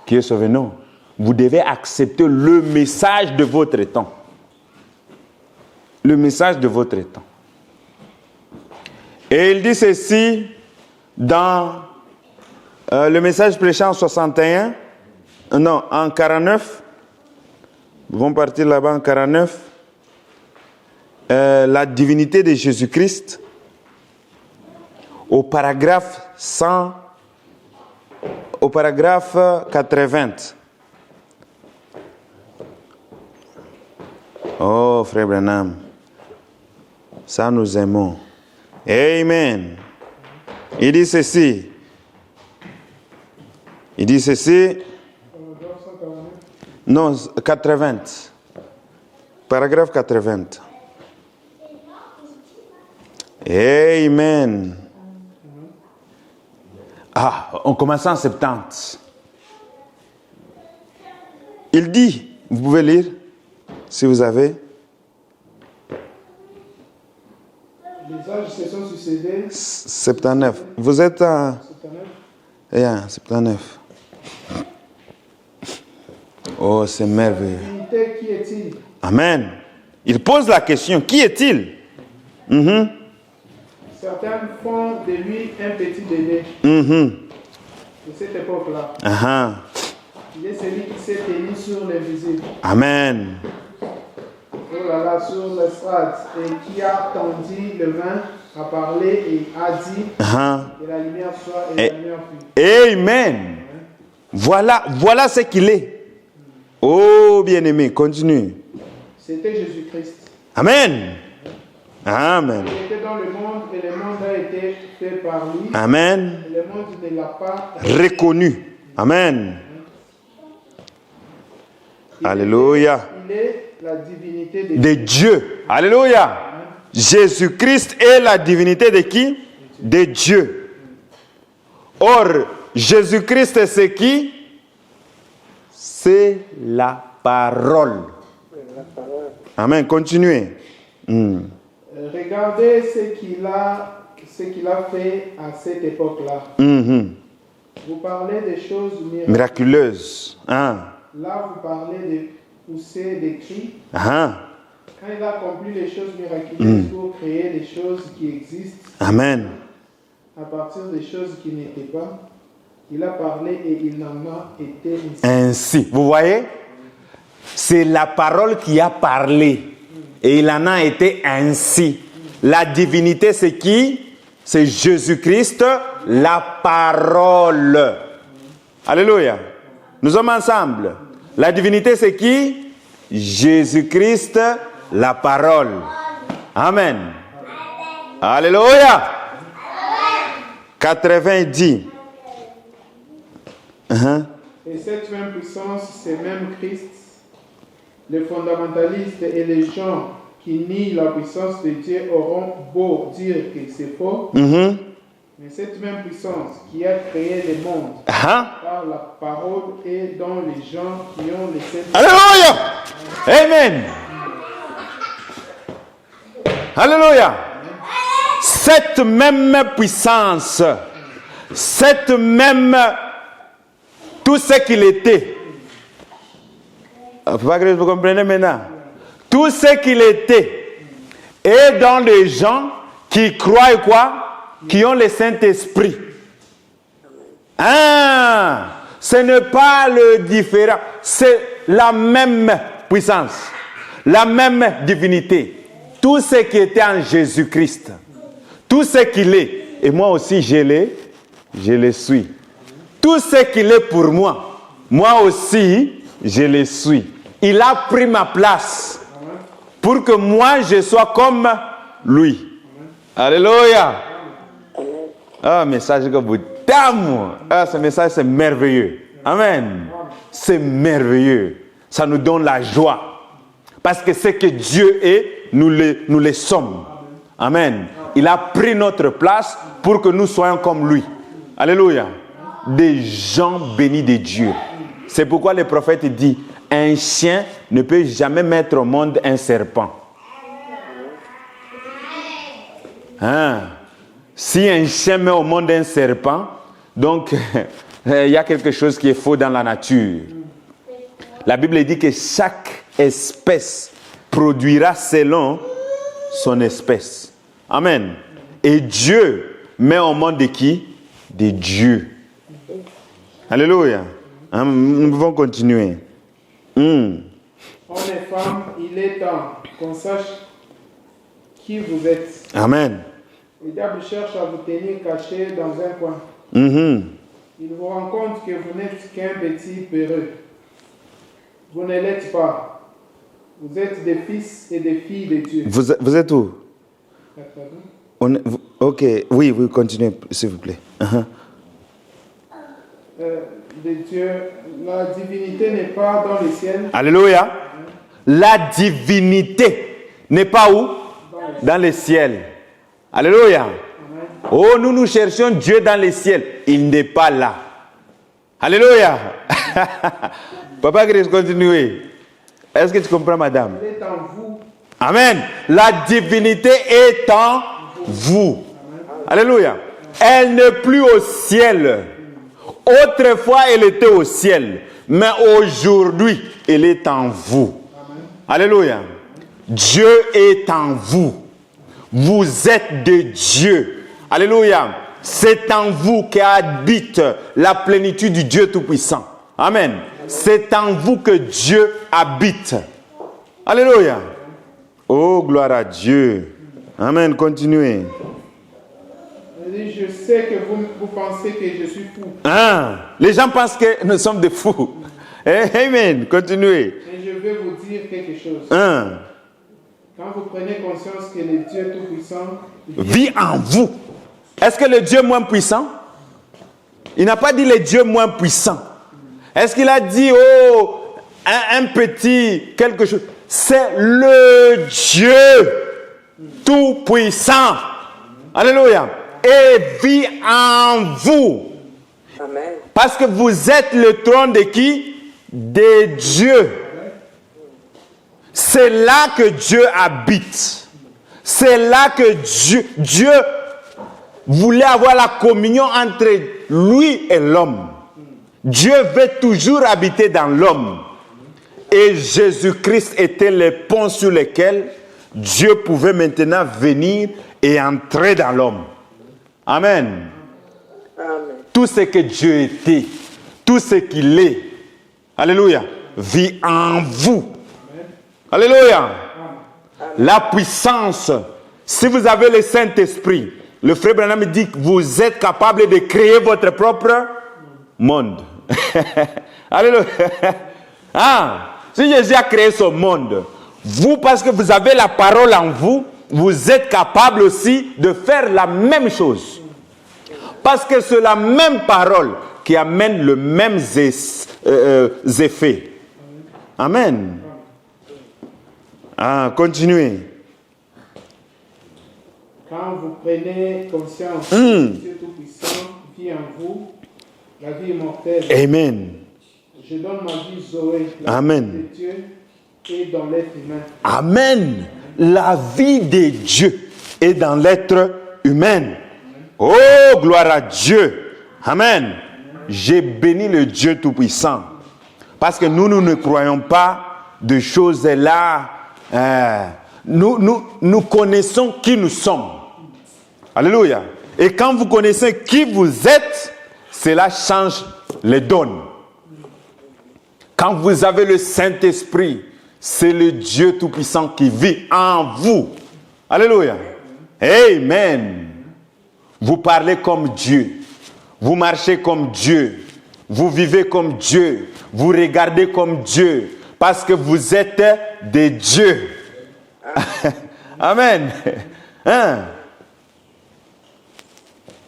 qui est sauvé. Non. Vous devez accepter le message de votre temps. Le message de votre temps. Et il dit ceci dans le message prêché en 61, en 49. Nous vont partir là-bas en 49. La divinité de Jésus-Christ. Au paragraphe 80. Oh, frère Branham, ça nous aimons. Amen. Il dit ceci. Non, 80. Paragraphe 80. Amen. Ah, on commence en 70. Il dit, vous pouvez lire, si vous avez. Les âges se sont succédés CD. 79. Vous êtes à... 79. Oh, c'est merveilleux. Qui est-il? Amen. Il pose la question, qui est-il? Certains font de lui un petit bébé. De cette époque-là. Il est celui qui s'est tenu sur l'invisible. Amen. Oh là là, sur l'estrade, et qui a tendu le main, a parlé et a dit que la lumière soit et la lumière fut. Amen. Voilà ce qu'il est. Oh, bien-aimé, continue. C'était Jésus-Christ. Amen. Amen. Il était dans le monde et le monde a été fait par lui. Amen. Et le monde ne l'a pas reconnu. Amen. Alléluia. Il est la divinité de Dieu. Alléluia. Jésus-Christ est la divinité de qui? De Dieu. Or, Jésus-Christ, c'est qui? C'est la parole. Amen. Continuez. Regardez ce qu'il a fait à cette époque-là. Vous parlez des choses miraculeuses. Là, vous parlez de pousser des cris. Quand il a accompli les choses miraculeuses pour créer des choses qui existent, Amen. À partir des choses qui n'étaient pas, il a parlé et il en a été ainsi. Vous voyez? C'est la parole qui a parlé et il en a été ainsi. La divinité, c'est qui? C'est Jésus-Christ, la parole. Alléluia. Nous sommes ensemble. La divinité, c'est qui? Jésus-Christ, la parole. Amen. Alléluia. 90. Et cette même puissance, c'est même Christ, les fondamentalistes et les gens qui nient la puissance de Dieu auront beau dire que c'est faux, mais cette même puissance qui a créé le monde par la parole et dans les gens qui ont les sept... Alléluia. Amen. Alléluia. Cette même puissance, cette même... Tout ce qu'il était. Vous comprenez maintenant? Tout ce qu'il était est dans les gens qui croient et quoi? Qui ont le Saint-Esprit. Ce n'est pas le différent. C'est la même puissance. La même divinité. Tout ce qui était en Jésus-Christ. Tout ce qu'il est. Et moi aussi, je le suis. Tout ce qu'il est pour moi, moi aussi, je le suis. Il a pris ma place pour que moi, je sois comme lui. Alléluia. Message que vous t'aimez. Ce message, c'est merveilleux. Amen. C'est merveilleux. Ça nous donne la joie. Parce que ce que Dieu est, nous le sommes. Amen. Il a pris notre place pour que nous soyons comme lui. Alléluia. Des gens bénis de Dieu. C'est pourquoi le prophète dit, un chien ne peut jamais mettre au monde un serpent. Si un chien met au monde un serpent, donc il y a quelque chose qui est faux dans la nature. La Bible dit que chaque espèce produira selon son espèce. Amen. Et Dieu met au monde de qui? De Dieu. Alléluia. Nous pouvons continuer. Hommes et femmes, il est temps qu'on sache qui vous êtes. Amen. Le diable cherche à vous tenir caché dans un coin. Il vous rend compte que vous n'êtes qu'un petit peureux. Vous ne l'êtes pas. Vous êtes des fils et des filles de Dieu. Vous êtes où? Ok, oui, continuez, s'il vous plaît. De Dieu, la divinité n'est pas dans le ciel. Alléluia. La divinité n'est pas où? Dans le ciel. Alléluia. Amen. Oh, nous cherchons Dieu dans le ciel. Il n'est pas là. Alléluia. Papa Christ, continuez. Est-ce que tu comprends, madame? Elle est en vous. Amen. La divinité est en vous. Alléluia. Elle n'est plus au ciel. Autrefois, elle était au ciel. Mais aujourd'hui, elle est en vous. Alléluia. Dieu est en vous. Vous êtes de Dieu. Alléluia. C'est en vous qu'habite la plénitude du Dieu Tout-Puissant. Amen. C'est en vous que Dieu habite. Alléluia. Oh, gloire à Dieu. Amen. Continuez. Je sais que vous pensez que je suis fou. Les gens pensent que nous sommes des fous. Amen. Continuez. Et je vais vous dire quelque chose. Quand vous prenez conscience que le Dieu Tout-Puissant vit en vous. Est-ce que le Dieu moins puissant? Il n'a pas dit le Dieu moins puissant. Est-ce qu'il a dit, oh, un petit quelque chose? C'est le Dieu Tout-Puissant. Alléluia. Et vit en vous. Amen. Parce que vous êtes le trône de qui? De Dieu. C'est là que Dieu habite. C'est là que Dieu voulait avoir la communion entre lui et l'homme. Dieu veut toujours habiter dans l'homme. Et Jésus-Christ était le pont sur lequel Dieu pouvait maintenant venir et entrer dans l'homme. Amen. Amen. Tout ce que Dieu était, tout ce qu'il est, alléluia, vit en vous. Alléluia. La puissance, si vous avez le Saint-Esprit, le frère Branham dit que vous êtes capable de créer votre propre monde. Alléluia. Si Jésus a créé ce monde, vous, parce que vous avez la parole en vous, vous êtes capable aussi de faire la même chose. Parce que c'est la même parole qui amène le même effet. Amen. Continuez. Quand vous prenez conscience que Dieu Tout-Puissant vit en vous, la vie immortelle. Amen. Je donne ma vie Zoé. Amen. Vie de Dieu est dans l'être humain. Amen. La vie de Dieu est dans l'être humain. Oh, gloire à Dieu. Amen. J'ai béni le Dieu Tout-Puissant. Parce que nous ne croyons pas de choses là. Nous connaissons qui nous sommes. Alléluia. Et quand vous connaissez qui vous êtes, cela change les donnes. Quand vous avez le Saint-Esprit, c'est le Dieu Tout-Puissant qui vit en vous. Alléluia. Amen. Vous parlez comme Dieu. Vous marchez comme Dieu. Vous vivez comme Dieu. Vous regardez comme Dieu. Parce que vous êtes des dieux. Amen.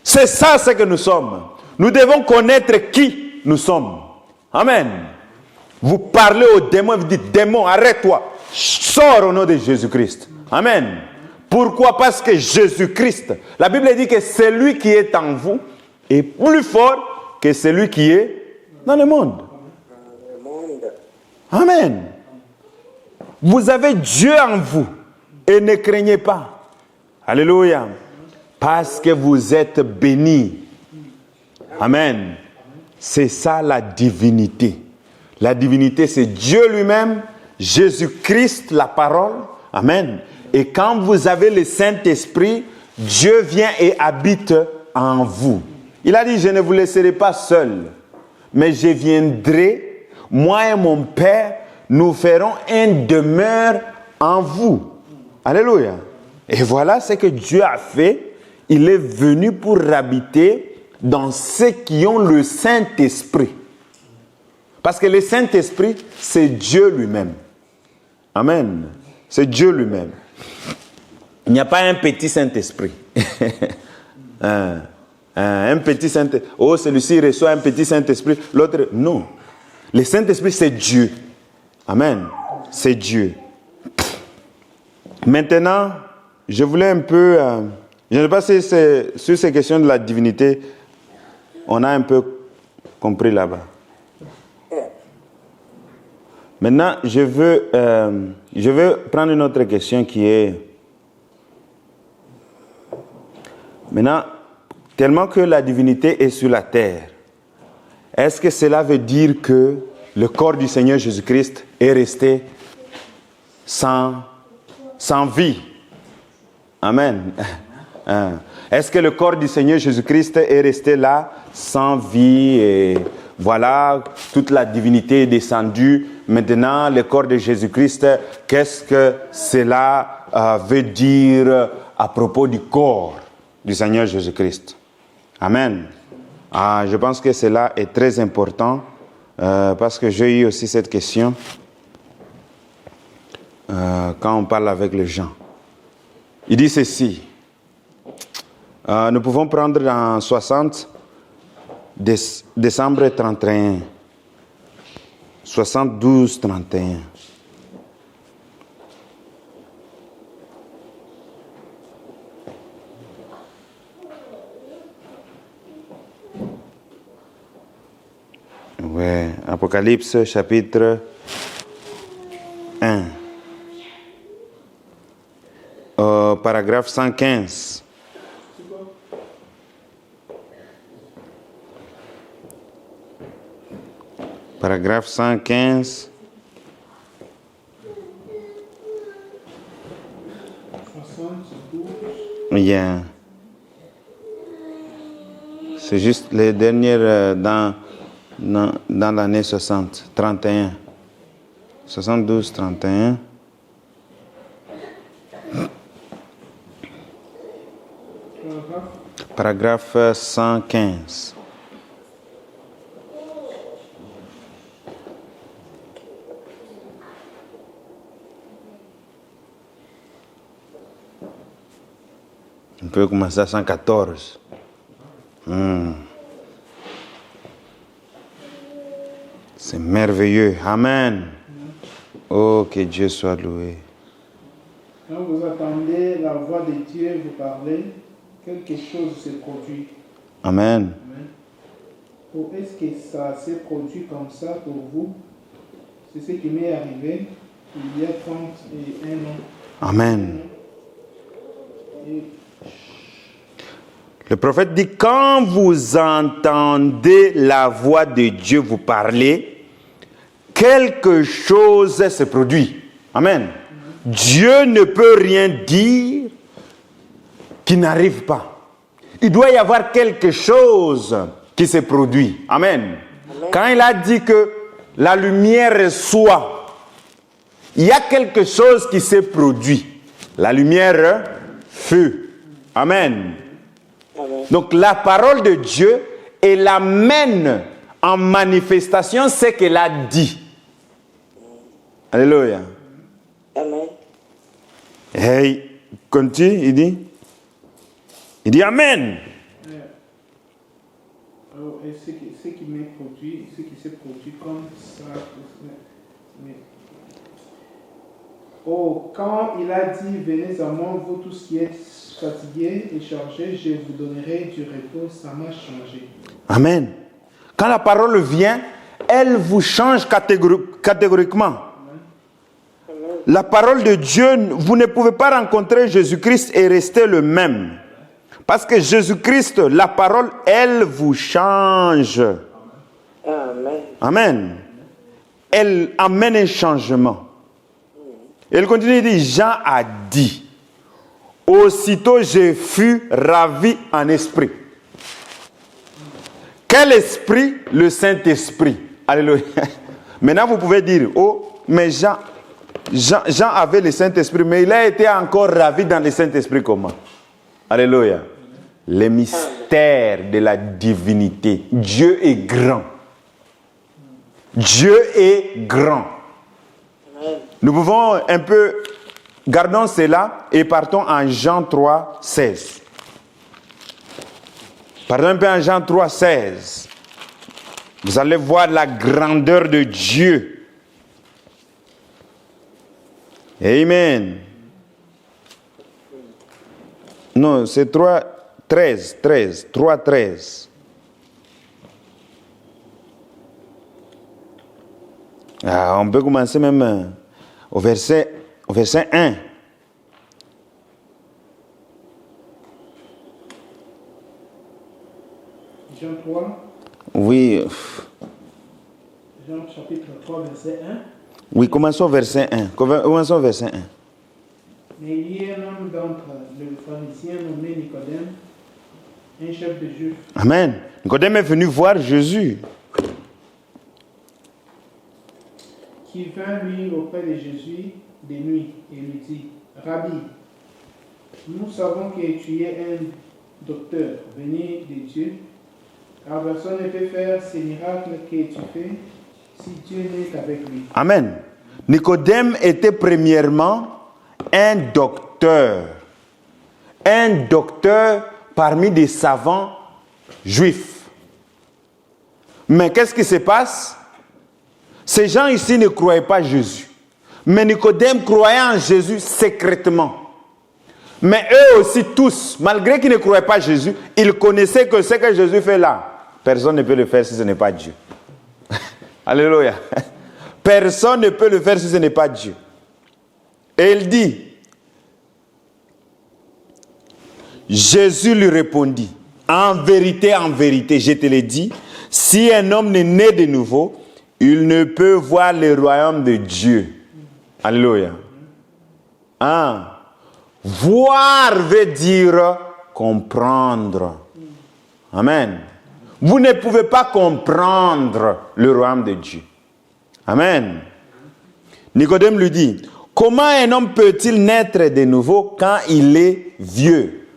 C'est ça ce que nous sommes. Nous devons connaître qui nous sommes. Amen. Vous parlez aux démons, vous dites, démon, arrête-toi. Sors au nom de Jésus-Christ. Amen. Pourquoi? Parce que Jésus-Christ, la Bible dit que celui qui est en vous est plus fort que celui qui est dans le monde. Amen. Vous avez Dieu en vous et ne craignez pas. Alléluia. Parce que vous êtes bénis. Amen. C'est ça la divinité. La divinité, c'est Dieu lui-même, Jésus-Christ, la parole. Amen. Et quand vous avez le Saint-Esprit, Dieu vient et habite en vous. Il a dit, je ne vous laisserai pas seul, mais je viendrai, moi et mon Père, nous ferons une demeure en vous. Alléluia. Et voilà ce que Dieu a fait. Il est venu pour habiter dans ceux qui ont le Saint-Esprit. Parce que le Saint-Esprit, c'est Dieu lui-même. Amen. C'est Dieu lui-même. Il n'y a pas un petit Saint-Esprit. Un petit Saint-Esprit. Oh, celui-ci reçoit un petit Saint-Esprit. L'autre, non. Le Saint-Esprit, c'est Dieu. Amen. C'est Dieu. Maintenant, je voulais un peu... je ne sais pas si sur ces questions de la divinité, on a un peu compris là-bas. Maintenant, je veux prendre une autre question qui est... Maintenant, tellement que la divinité est sur la terre, est-ce que cela veut dire que le corps du Seigneur Jésus-Christ est resté sans vie? Amen. Est-ce que le corps du Seigneur Jésus-Christ est resté là sans vie et voilà, toute la divinité est descendue. Maintenant, le corps de Jésus-Christ, qu'est-ce que cela veut dire à propos du corps du Seigneur Jésus-Christ? Amen. Je pense que cela est très important parce que j'ai eu aussi cette question quand on parle avec les gens. Il dit ceci. Nous pouvons prendre dans 60 décembre 31. 72, 31. Ouais, Apocalypse chapitre 1. Paragraphe 115. Paragraphe 115. Yeah. C'est juste les dernières dans l'année 60, 31. 72, 31. Paragraphe 115. On peut commencer à 114. C'est merveilleux. Amen. Oh, que Dieu soit loué. Quand vous attendez la voix de Dieu vous parler, quelque chose se produit. Amen. Ou est-ce que ça s'est produit comme ça pour vous? C'est ce qui m'est arrivé il y a 31 ans. Amen. Le prophète dit, quand vous entendez la voix de Dieu vous parler, quelque chose se produit. Amen. Dieu ne peut rien dire qui n'arrive pas. Il doit y avoir quelque chose qui se produit. Amen. Quand il a dit que la lumière soit, il y a quelque chose qui s'est produit. La lumière fut. Amen. Donc la parole de Dieu, elle amène en manifestation ce qu'elle a dit. Alléluia. Amen. Hey, continue, il dit Amen. Et ce qui m'est produit, ce qui s'est produit comme ça. Quand il a dit, venez à moi, vous tous qui êtes fatigués et chargés, je vous donnerai du repos, ça m'a changé. Amen. Quand la parole vient, elle vous change catégoriquement. Amen. La parole de Dieu, vous ne pouvez pas rencontrer Jésus-Christ et rester le même. Parce que Jésus-Christ, la parole, elle vous change. Amen. Amen. Elle amène un changement. Elle continue, il dit, Jean a dit, aussitôt je fus ravi en esprit. Quel esprit? Le Saint-Esprit. Alléluia. Maintenant vous pouvez dire, oh, mais Jean avait le Saint-Esprit, mais il a été encore ravi dans le Saint-Esprit comment? Alléluia. Les mystères de la divinité. Dieu est grand. Dieu est grand. Nous pouvons un peu, gardons cela et partons en Jean 3, 16. Partons un peu en Jean 3, 16. Vous allez voir la grandeur de Dieu. Amen. Non, c'est 3, 13. 3, 13. On peut commencer même au verset 1. Oui. Jean chapitre 3, verset 1. Oui, commençons au verset 1. Commençons au verset 1. Mais il y a un homme d'entre les pharisiens nommé Nicodème, un chef de Juifs. Amen. Nicodème est venu voir Jésus. Qui vint lui auprès de Jésus de nuit et lui dit, Rabbi, nous savons que tu es un docteur venu de Dieu, car personne ne peut faire ces miracles que tu fais si Dieu n'est avec lui. Amen. Nicodème était premièrement un docteur parmi des savants juifs. Mais qu'est-ce qui se passe? Ces gens ici ne croyaient pas Jésus. Mais Nicodème croyait en Jésus secrètement. Mais eux aussi tous, malgré qu'ils ne croyaient pas Jésus, ils connaissaient que ce que Jésus fait là, personne ne peut le faire si ce n'est pas Dieu. Alléluia. Personne ne peut le faire si ce n'est pas Dieu. Et il dit, Jésus lui répondit, en vérité, je te l'ai dit, si un homme n'est né de nouveau, il ne peut voir le royaume de Dieu. Alléluia. Voir veut dire comprendre. Amen. Vous ne pouvez pas comprendre le royaume de Dieu. Amen. Nicodème lui dit, comment un homme peut-il naître de nouveau quand il est vieux?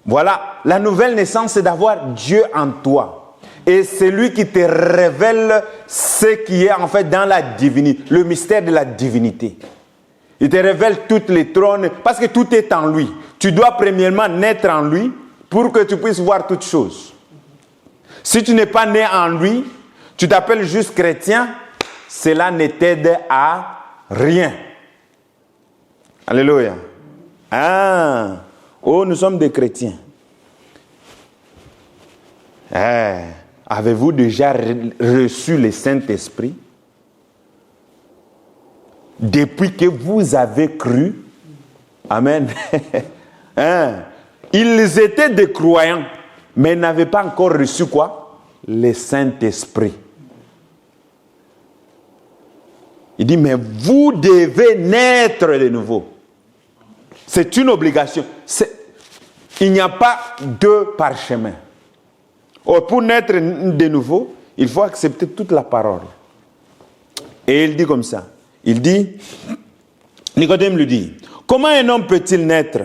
Voilà, la nouvelle naissance, c'est d'avoir Dieu en toi. Et c'est lui qui te révèle ce qui est en fait dans la divinité, le mystère de la divinité. Il te révèle tous les trônes, parce que tout est en lui. Tu dois premièrement naître en lui pour que tu puisses voir toutes choses. Si tu n'es pas né en lui, tu t'appelles juste chrétien, cela ne t'aide à rien. Alléluia. Oh, nous sommes des chrétiens. Avez-vous déjà reçu le Saint-Esprit? Depuis que vous avez cru? Amen. Ils étaient des croyants, mais ils n'avaient pas encore reçu quoi? Le Saint-Esprit. Il dit, mais vous devez naître de nouveau. C'est une obligation. Il n'y a pas deux parchemins. Pour naître de nouveau, il faut accepter toute la parole. Et il dit comme ça. Il dit, Nicodème lui dit, comment un homme peut-il naître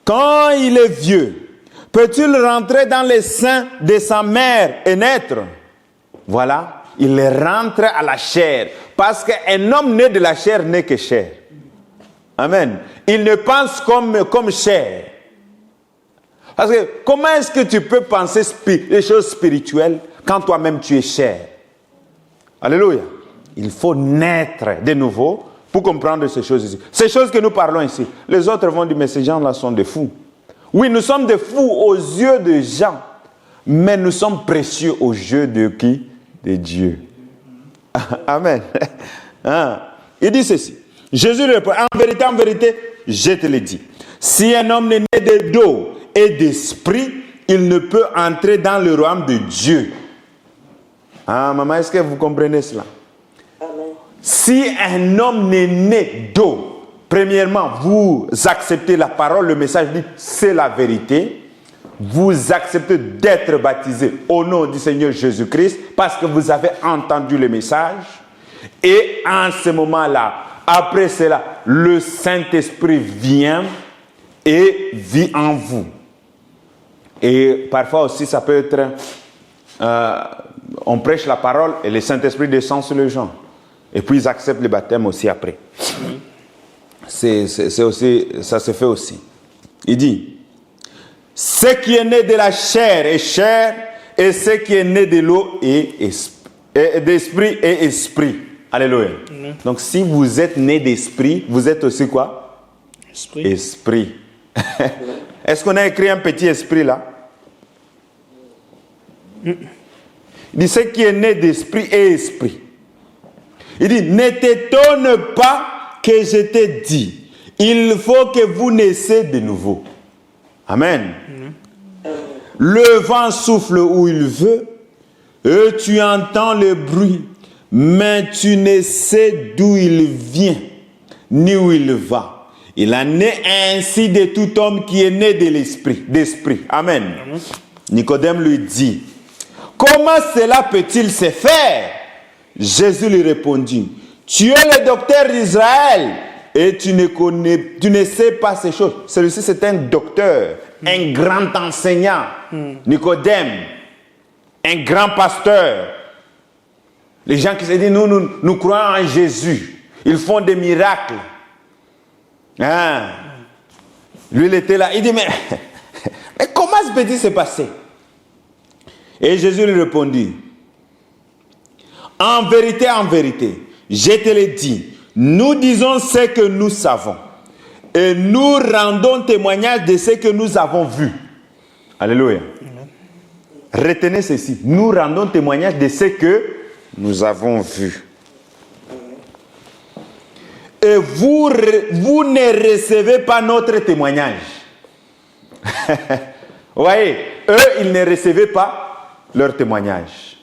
quand il est vieux? Peut-il rentrer dans les seins de sa mère et naître? Voilà, il rentre à la chair. Parce qu'un homme né de la chair n'est que chair. Amen. Il ne pense comme chair. Parce que comment est-ce que tu peux penser les choses spirituelles quand toi-même tu es chair? Alléluia. Il faut naître de nouveau pour comprendre ces choses ici. Ces choses que nous parlons ici. Les autres vont dire, mais ces gens-là sont des fous. Oui, nous sommes des fous aux yeux des gens. Mais nous sommes précieux aux yeux de qui? De Dieu. Amen. Il dit ceci. Jésus répond, en vérité, je te le dis. Si un homme n'est né d'eau et d'esprit, il ne peut entrer dans le royaume de Dieu. Maman, est-ce que vous comprenez cela? Amen. Si un homme n'est né d'eau, premièrement, vous acceptez la parole, le message dit, c'est la vérité. Vous acceptez d'être baptisé au nom du Seigneur Jésus-Christ parce que vous avez entendu le message. Et en ce moment-là, après cela, le Saint-Esprit vient et vit en vous. Et parfois aussi, ça peut être, on prêche la parole et le Saint-Esprit descend sur les gens. Et puis ils acceptent le baptême aussi après. C'est aussi, ça se fait aussi. Il dit, ce qui est né de la chair est chair, et ce qui est né de l'eau est d'esprit et esprit. Alléluia. Donc si vous êtes né d'esprit, vous êtes aussi quoi? Esprit. Est-ce qu'on a écrit un petit esprit là? Il dit ce qui est né d'esprit est esprit. Il dit, ne t'étonne pas que je t'ai dit, il faut que vous naissiez de nouveau. Amen. Le vent souffle où il veut, Et tu entends le bruit, mais tu ne sais d'où il vient, ni où il va. Il en est ainsi de tout homme qui est né de d'esprit. Amen. Amen. Nicodème lui dit, comment cela peut-il se faire? Jésus lui répondit, tu es le docteur d'Israël et tu ne sais pas ces choses. Celui-ci c'est un docteur, un grand enseignant, Nicodème, un grand pasteur. Les gens qui se disent, nous croyons en Jésus, ils font des miracles. Hein? Lui il était là, il dit, mais comment ça peut-il se passer? Et Jésus lui répondit, en vérité, je te le dis, nous disons ce que nous savons et nous rendons témoignage de ce que nous avons vu. Alléluia. Amen. Retenez ceci, nous rendons témoignage de ce que nous avons vu. Et vous ne recevez pas notre témoignage. Vous voyez, eux, ils ne recevaient pas leur témoignage.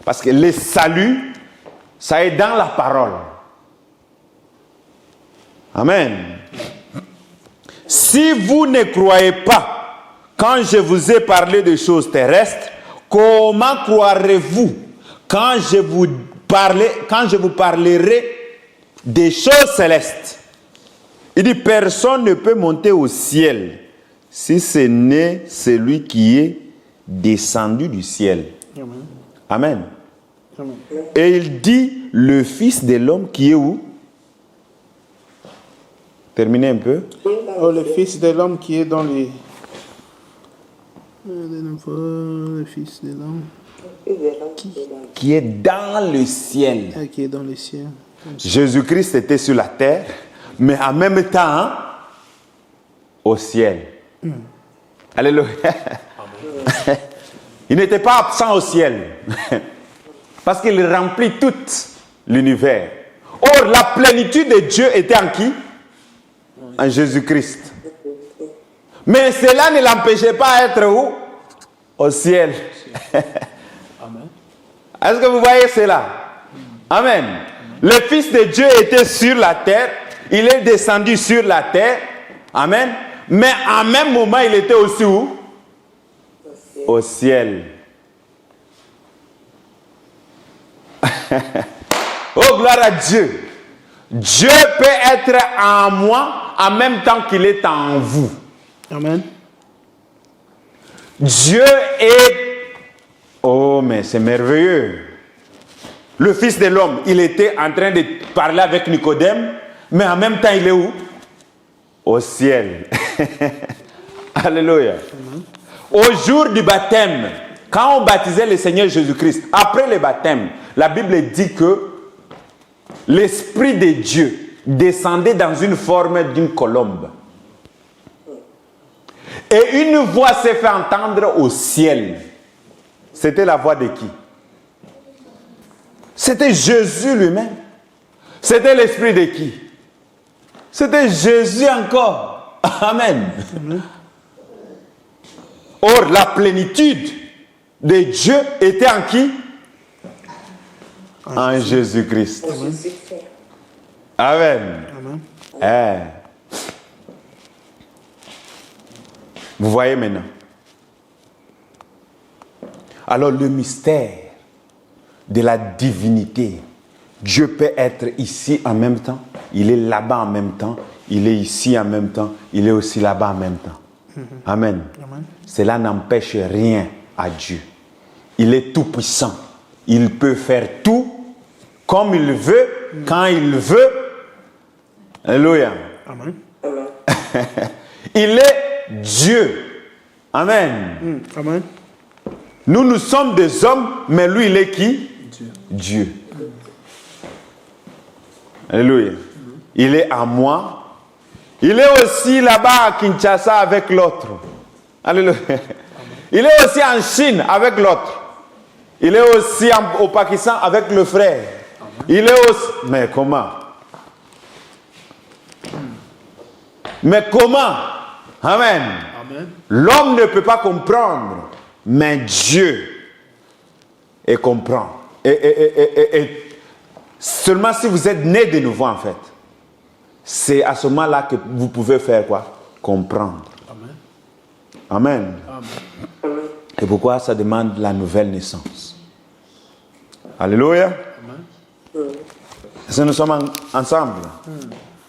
Parce que le salut, ça est dans la parole. Amen. Si vous ne croyez pas quand je vous ai parlé de choses terrestres, comment croirez-vous quand je vous parlerai des choses célestes? Il dit, personne ne peut monter au ciel si ce n'est celui qui est descendu du ciel. Amen. Amen. Amen. Et il dit, le Fils de l'homme qui est où? Terminez un peu. Oh, le Fils de l'homme qui est dans les... Le Fils de l'homme... Qui est dans le ciel. Ah, qui est dans le ciel. Jésus-Christ était sur la terre, mais en même temps, au ciel. Alléluia. Il n'était pas absent au ciel. Parce qu'il remplit tout l'univers. Or, la plénitude de Dieu était en qui? En Jésus-Christ. Mais cela ne l'empêchait pas d'être où? Au ciel. Amen. Est-ce que vous voyez cela? Amen. Le Fils de Dieu était sur la terre. Il est descendu sur la terre. Amen. Mais en même moment, il était aussi où? Au ciel. Oh, gloire à Dieu. Dieu peut être en moi en même temps qu'il est en vous. Amen. Dieu est... Oh, mais c'est merveilleux. Le Fils de l'homme, il était en train de parler avec Nicodème, mais en même temps, il est où? Au ciel. Alléluia. Au jour du baptême, quand on baptisait le Seigneur Jésus-Christ, après le baptême, la Bible dit que l'Esprit de Dieu descendait dans une forme d'une colombe. Et une voix s'est fait entendre au ciel. C'était la voix de qui? C'était Jésus lui-même. C'était l'Esprit de qui? C'était Jésus encore. Amen. Or, la plénitude de Dieu était en qui? En Jésus-Christ. Amen. Amen. Vous voyez maintenant. Alors le mystère de la divinité, Dieu peut être ici en même temps, il est là-bas en même temps, il est ici en même temps, il est aussi là-bas en même temps. Amen. Amen. Cela n'empêche rien à Dieu. Il est tout puissant. Il peut faire tout comme il veut, quand il veut. Alléluia. Amen. Il est Dieu. Amen. Amen. Nous sommes des hommes, mais lui, il est qui? Dieu. Alléluia. Il est à moi. Il est aussi là-bas à Kinshasa avec l'autre. Alléluia. Il est aussi en Chine avec l'autre. Il est aussi au Pakistan avec le frère. Il est aussi... Mais comment? Mais comment? Amen. Amen. L'homme ne peut pas comprendre. Mais Dieu et comprendre. Et seulement si vous êtes né de nouveau, en fait, c'est à ce moment-là que vous pouvez faire quoi? Comprendre. Amen. Amen. Et pourquoi ça demande la nouvelle naissance? Alléluia. Est-ce que nous sommes ensemble?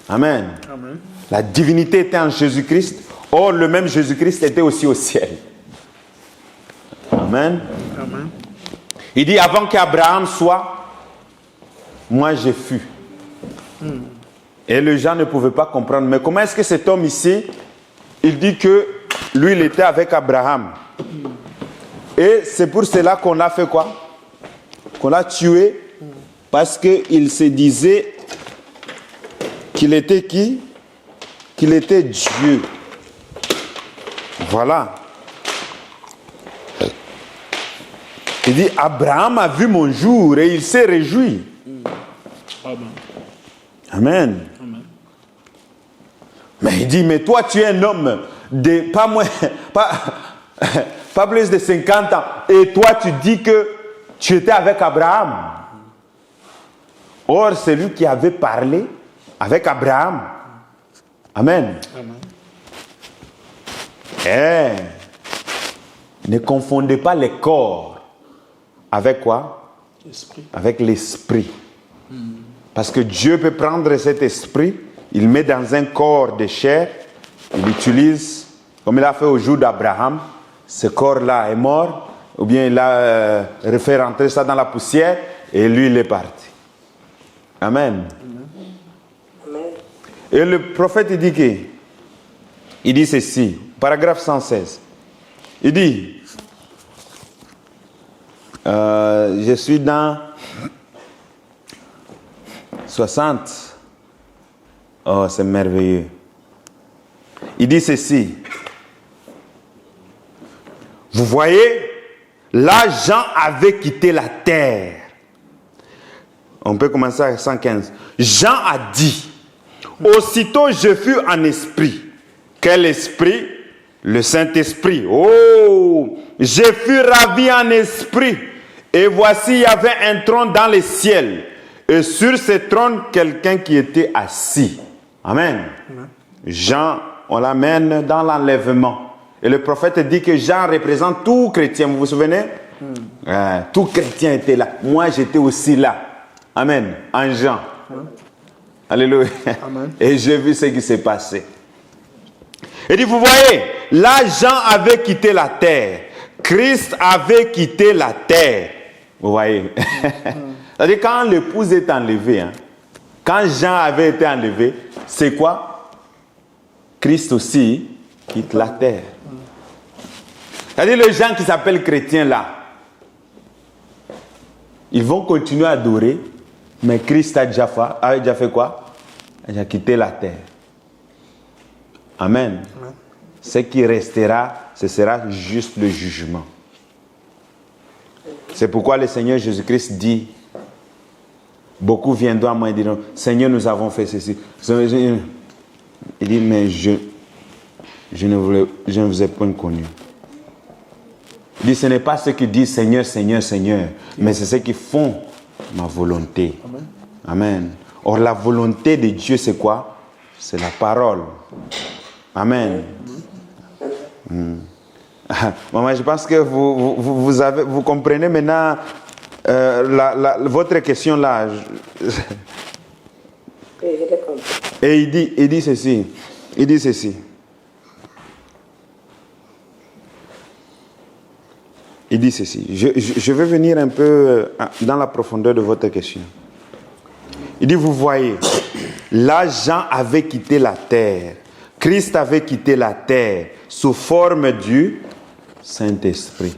Amen. Amen. La divinité était en Jésus-Christ. Or, le même Jésus-Christ était aussi au ciel. Amen. Amen. Il dit, avant qu'Abraham soit, moi je fus. Et les gens ne pouvaient pas comprendre. Mais comment est-ce que cet homme ici, il dit que lui, il était avec Abraham. Et c'est pour cela qu'on a fait quoi? Qu'on l'a tué. Parce qu'il se disait qu'il était qui? Qu'il était Dieu. Voilà. Il dit, Abraham a vu mon jour et il s'est réjoui. Amen. Amen. Amen. Mais il dit, mais toi tu es un homme de pas moins, pas plus de 50 ans. Et toi tu dis que tu étais avec Abraham. Or, c'est lui qui avait parlé avec Abraham. Amen. Amen. Ne confondez pas les corps avec quoi? L'esprit. Avec l'esprit. Parce que Dieu peut prendre cet esprit, il met dans un corps de chair, il utilise, comme il a fait au jour d'Abraham, ce corps-là est mort, ou bien il a fait rentrer ça dans la poussière, et lui il est parti. Amen. Amen. Et le prophète il dit ceci, paragraphe 116. Il dit, je suis dans 60. Oh, c'est merveilleux. Il dit ceci. Vous voyez, là, Jean avait quitté la terre. On peut commencer à 115. Jean a dit, aussitôt je fus en esprit. Quel esprit? Le Saint-Esprit. Oh, je fus ravi en esprit. Et voici, il y avait un trône dans les ciels. Et sur ce trône, quelqu'un qui était assis. Amen. Jean, on l'amène dans l'enlèvement. Et le prophète dit que Jean représente tout chrétien. Vous vous souvenez? Tout chrétien était là. Moi, j'étais aussi là. Amen. En Jean. Alléluia. Amen. Et j'ai vu ce qui s'est passé. Il dit, vous voyez, là, Jean avait quitté la terre. Christ avait quitté la terre. Vous voyez? C'est-à-dire, quand l'épouse est enlevée, quand Jean avait été enlevé, c'est quoi? Christ aussi quitte la terre. C'est-à-dire, les gens qui s'appellent chrétiens là, ils vont continuer à adorer, mais Christ a déjà fait quoi? Il a déjà quitté la terre. Amen. Ce qui restera, ce sera juste le jugement. C'est pourquoi le Seigneur Jésus-Christ dit, beaucoup viendront à moi et diront, Seigneur, nous avons fait ceci. Il dit, mais je ne vous ai point connu. Il dit, ce n'est pas ceux qui disent Seigneur, Seigneur, Seigneur, mais c'est ceux qui font ma volonté. Amen. Amen. Or, la volonté de Dieu, c'est quoi? C'est la parole. Amen. Maman, je pense que vous comprenez maintenant votre question là. Et il dit ceci. Il dit ceci. Il dit ceci. Je vais venir un peu dans la profondeur de votre question. Il dit, vous voyez, là Jean avait quitté la terre. Christ avait quitté la terre sous forme du Saint-Esprit.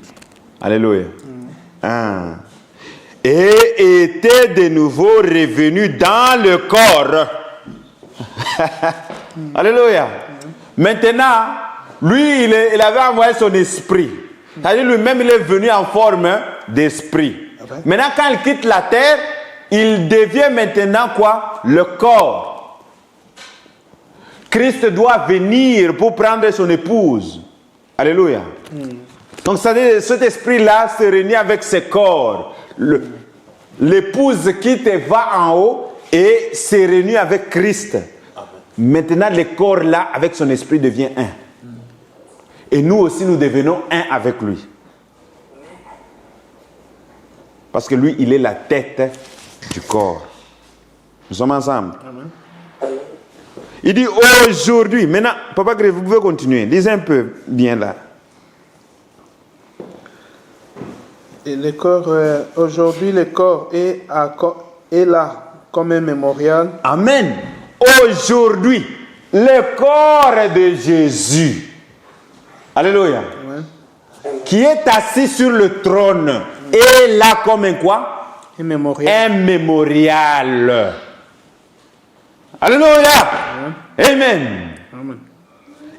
Alléluia. Et était de nouveau revenu dans le corps. Alléluia. Maintenant, lui, il avait envoyé son esprit. C'est-à-dire lui-même, il est venu en forme d'esprit. Maintenant, quand il quitte la terre, il devient maintenant quoi? Le corps. Christ doit venir pour prendre son épouse. Alléluia. Donc, cet esprit-là se réunit avec ce corps. L'épouse quitte et va en haut et se réunit avec Christ. Maintenant, le corps-là, avec son esprit, devient un. Et nous aussi, nous devenons un avec lui. Parce que lui, il est la tête du corps. Nous sommes ensemble. Amen. Il dit aujourd'hui, maintenant, Papa Gré, vous pouvez continuer. Lisez un peu bien là. Et le corps, aujourd'hui, le corps est là comme un mémorial. Amen. Aujourd'hui, le corps de Jésus. Alléluia. Amen. Qui est assis sur le trône. Et là comme un quoi? Un mémorial. Un mémorial. Alléluia. Amen. Amen.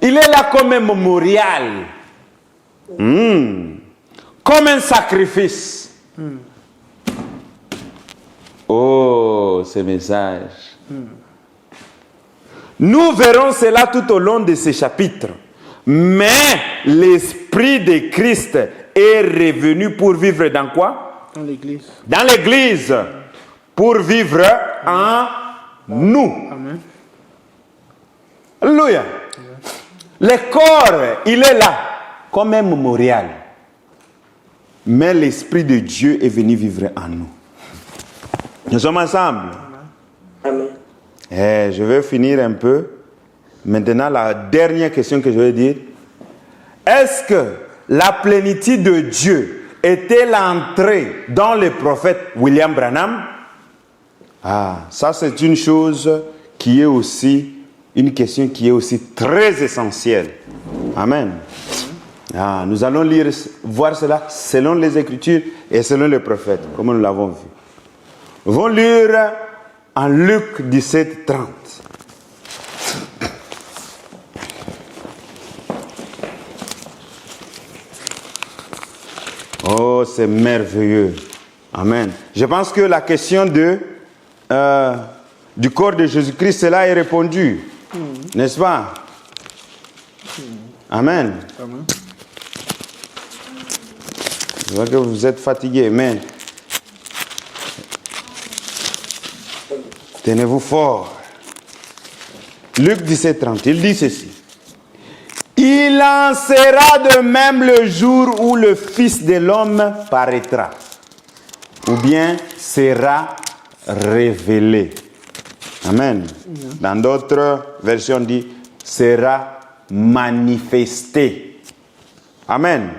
Il est là comme un mémorial. Comme un sacrifice. Oh, ce message. Nous verrons cela tout au long de ces chapitres. Mais l'Esprit de Christ est revenu pour vivre dans quoi? Dans l'Église. Dans l'Église. Pour vivre en nous. Amen. Alléluia. Le corps, il est là, comme un mémorial. Mais l'Esprit de Dieu est venu vivre en nous. Nous sommes ensemble. Amen. Je vais finir un peu. Maintenant, la dernière question que je vais dire. Est-ce que la plénitude de Dieu est-elle entrée dans le prophète William Branham? Ça c'est une chose qui est aussi, une question qui est aussi très essentielle. Amen. Nous allons voir cela selon les Écritures et selon les prophètes, comme nous l'avons vu. Nous allons lire en Luc 17, 30. Oh, c'est merveilleux. Amen. Je pense que la question du corps de Jésus-Christ, cela est répondu. N'est-ce pas? Amen. Amen. Je vois que vous êtes fatigué. Amen. Tenez-vous fort. Luc 17, 30. Il dit ceci. Il en sera de même le jour où le Fils de l'homme paraîtra, ou bien sera révélé. Amen. Dans d'autres versions, on dit sera manifesté. Amen.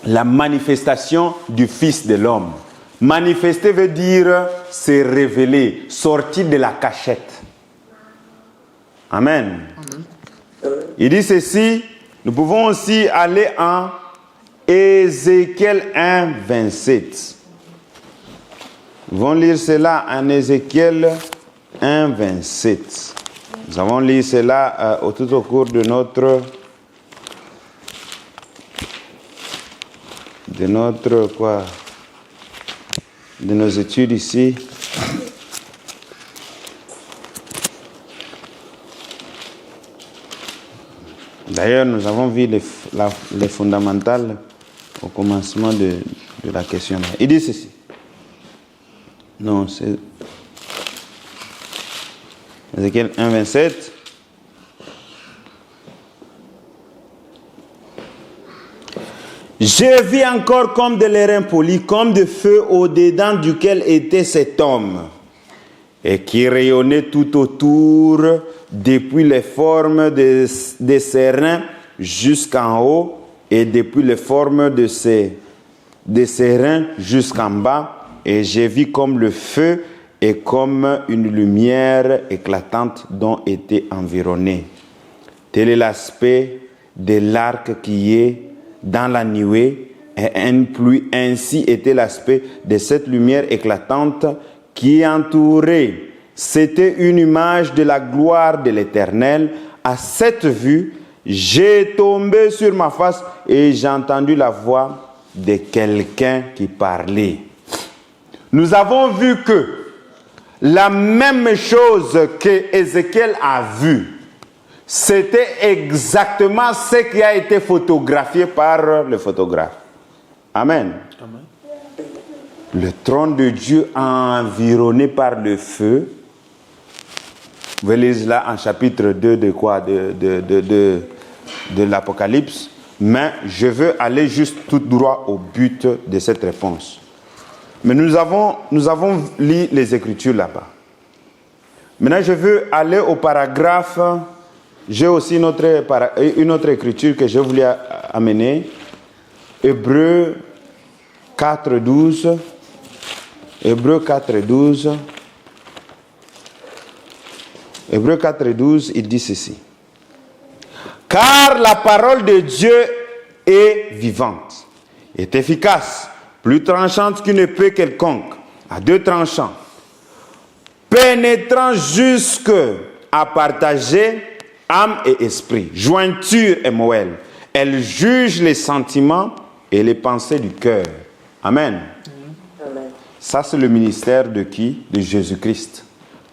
La manifestation du Fils de l'homme. Manifester veut dire se révéler, sortir de la cachette. Amen. Il dit ceci, nous pouvons aussi aller en Ézéchiel 1, 27. Nous allons lire cela en Ézéchiel 1, 27. Nous avons lu cela tout au cours de nos études ici. D'ailleurs, nous avons vu les fondamentales au commencement de la question. Il dit ceci. Non, c'est Ézéchiel 1, 27. Je vis encore comme de l'airain poli, comme de feu au-dedans duquel était cet homme, et qui rayonnait tout autour, depuis les formes des serins jusqu'en haut, et depuis les formes des serins jusqu'en bas, et j'ai vu comme le feu et comme une lumière éclatante dont était environné. Tel est l'aspect de l'arc qui est dans la nuée, et une pluie. Ainsi était l'aspect de cette lumière éclatante qui entourait. C'était une image de la gloire de l'Éternel. À cette vue, j'ai tombé sur ma face et j'ai entendu la voix de quelqu'un qui parlait. Nous avons vu que la même chose que Ézéchiel a vue, c'était exactement ce qui a été photographié par le photographe. Amen. Amen. Le trône de Dieu environné par le feu. Vous lisez là en chapitre 2 de quoi? De l'Apocalypse. Mais je veux aller juste tout droit au but de cette réponse. Mais nous avons lu les Écritures là-bas. Maintenant, je veux aller au paragraphe. J'ai aussi une autre écriture que je voulais amener. Hébreux 4.12. Hébreux 4.12. Hébreux 4.12, il dit ceci. Car la parole de Dieu est vivante, est efficace, plus tranchante qu'une épée quelconque, à deux tranchants, pénétrant jusqu'à partager âme et esprit, jointure et moelle. Elle juge les sentiments et les pensées du cœur. Amen. Amen. Ça, c'est le ministère de qui? De Jésus-Christ.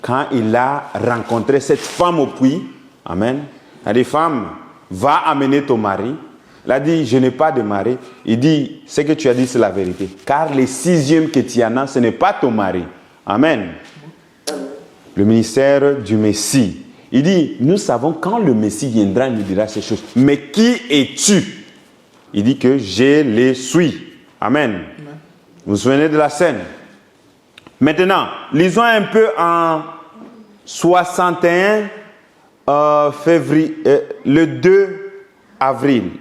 Quand il a rencontré cette femme au puits, amen, il a dit, femme, va amener ton mari. Il a dit, je n'ai pas de mari. Il dit, ce que tu as dit, c'est la vérité. Car le sixième que tu en as, ce n'est pas ton mari. Amen. Le ministère du Messie. Il dit, nous savons quand le Messie viendra, il nous dira ces choses. Mais qui es-tu? Il dit que je les suis. Amen. Vous vous souvenez de la scène? Maintenant, lisons un peu en 61 février, le 2 avril.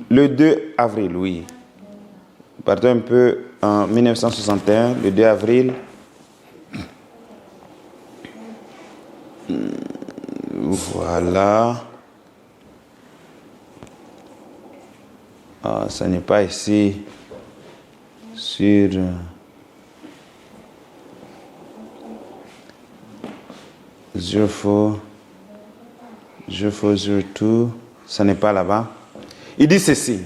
Le 2 avril, oui. Partons un peu en 1961, le 2 avril. Voilà. Ça n'est pas ici sur... Je fais tout, ça n'est pas là-bas. Il dit ceci.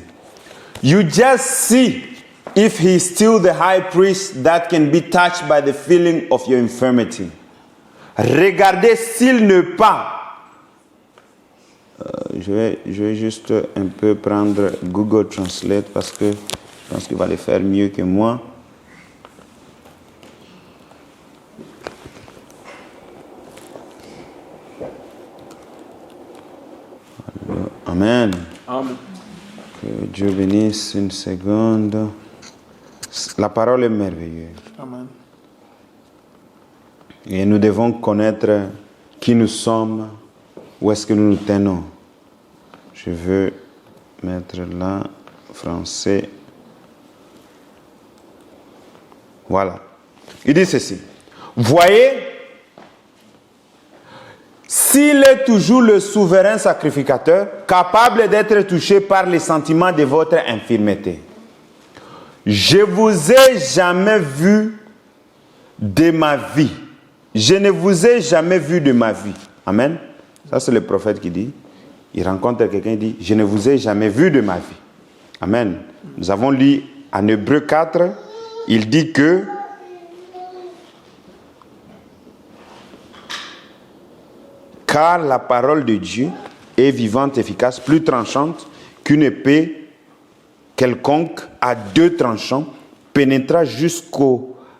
You just see if he is still the high priest that can be touched by the feeling of your infirmity. Regardez s'il ne pas. Je vais juste un peu prendre Google Translate parce que je pense qu'il va le faire mieux que moi. Amen. Amen. Que Dieu bénisse une seconde. La parole est merveilleuse. Amen. Et nous devons connaître qui nous sommes, où est-ce que nous nous tenons. Je veux mettre là, français. Voilà. Il dit ceci. Voyez, s'il est toujours le souverain sacrificateur, capable d'être touché par les sentiments de votre infirmité. Je vous ai jamais vu de ma vie. Je ne vous ai jamais vu de ma vie. Amen. Ça, c'est le prophète qui dit. Il rencontre quelqu'un, il dit, je ne vous ai jamais vu de ma vie. Amen. Nous avons lu en Hébreux 4, il dit que car la parole de Dieu est vivante, efficace, plus tranchante qu'une épée quelconque à deux tranchants, pénétrera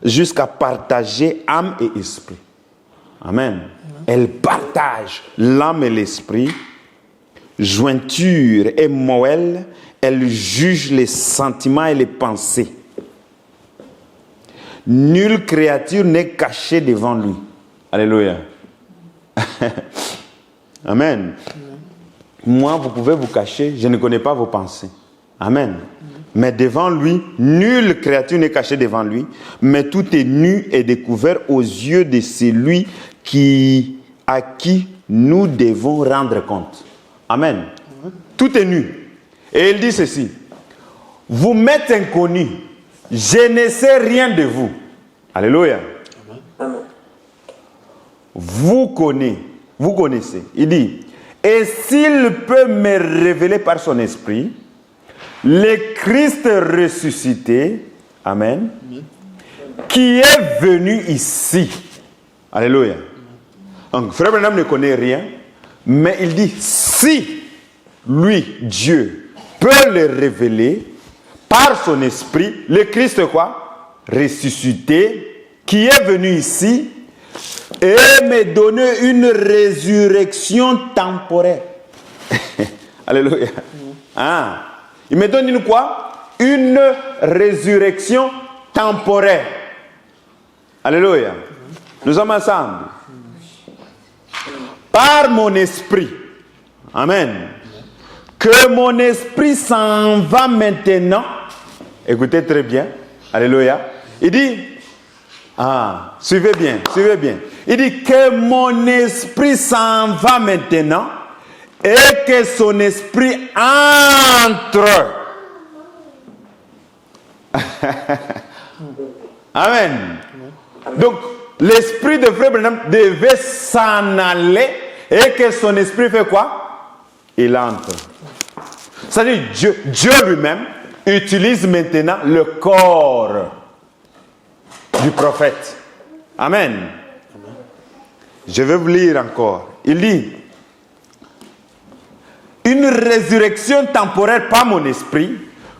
jusqu'à partager âme et esprit. Amen. Elle partage l'âme et l'esprit, jointure et moelle, elle juge les sentiments et les pensées. Nulle créature n'est cachée devant lui. Alléluia. Amen. Moi, vous pouvez vous cacher, je ne connais pas vos pensées. Amen. Mais devant lui, nulle créature n'est cachée devant lui, mais tout est nu et découvert aux yeux de celui à qui nous devons rendre compte. Amen. Tout est nu. Et il dit ceci. Vous m'êtes inconnus. Je ne sais rien de vous. Alléluia. Vous connaissez. Il dit, et s'il peut me révéler par son esprit, le Christ ressuscité, amen, qui est venu ici. Alléluia. Donc, Frère Branham ne connaît rien. Mais il dit, si lui, Dieu, peut le révéler par son esprit, le Christ quoi? Ressuscité, qui est venu ici et me donner une résurrection temporaire. Alléluia. Ah, il me donne une quoi? Une résurrection temporaire. Alléluia. Nous sommes ensemble. Par mon esprit. Amen. Que mon esprit s'en va maintenant. Écoutez très bien. Alléluia. Il dit, suivez bien, suivez bien. Il dit que mon esprit s'en va maintenant et que son esprit entre. Amen. Donc, l'esprit de Frère Branham devait s'en aller et que son esprit fait quoi? Il entre. C'est-à-dire, Dieu lui-même utilise maintenant le corps du prophète. Amen. Je vais vous lire encore. Il dit, une résurrection temporaire par mon esprit,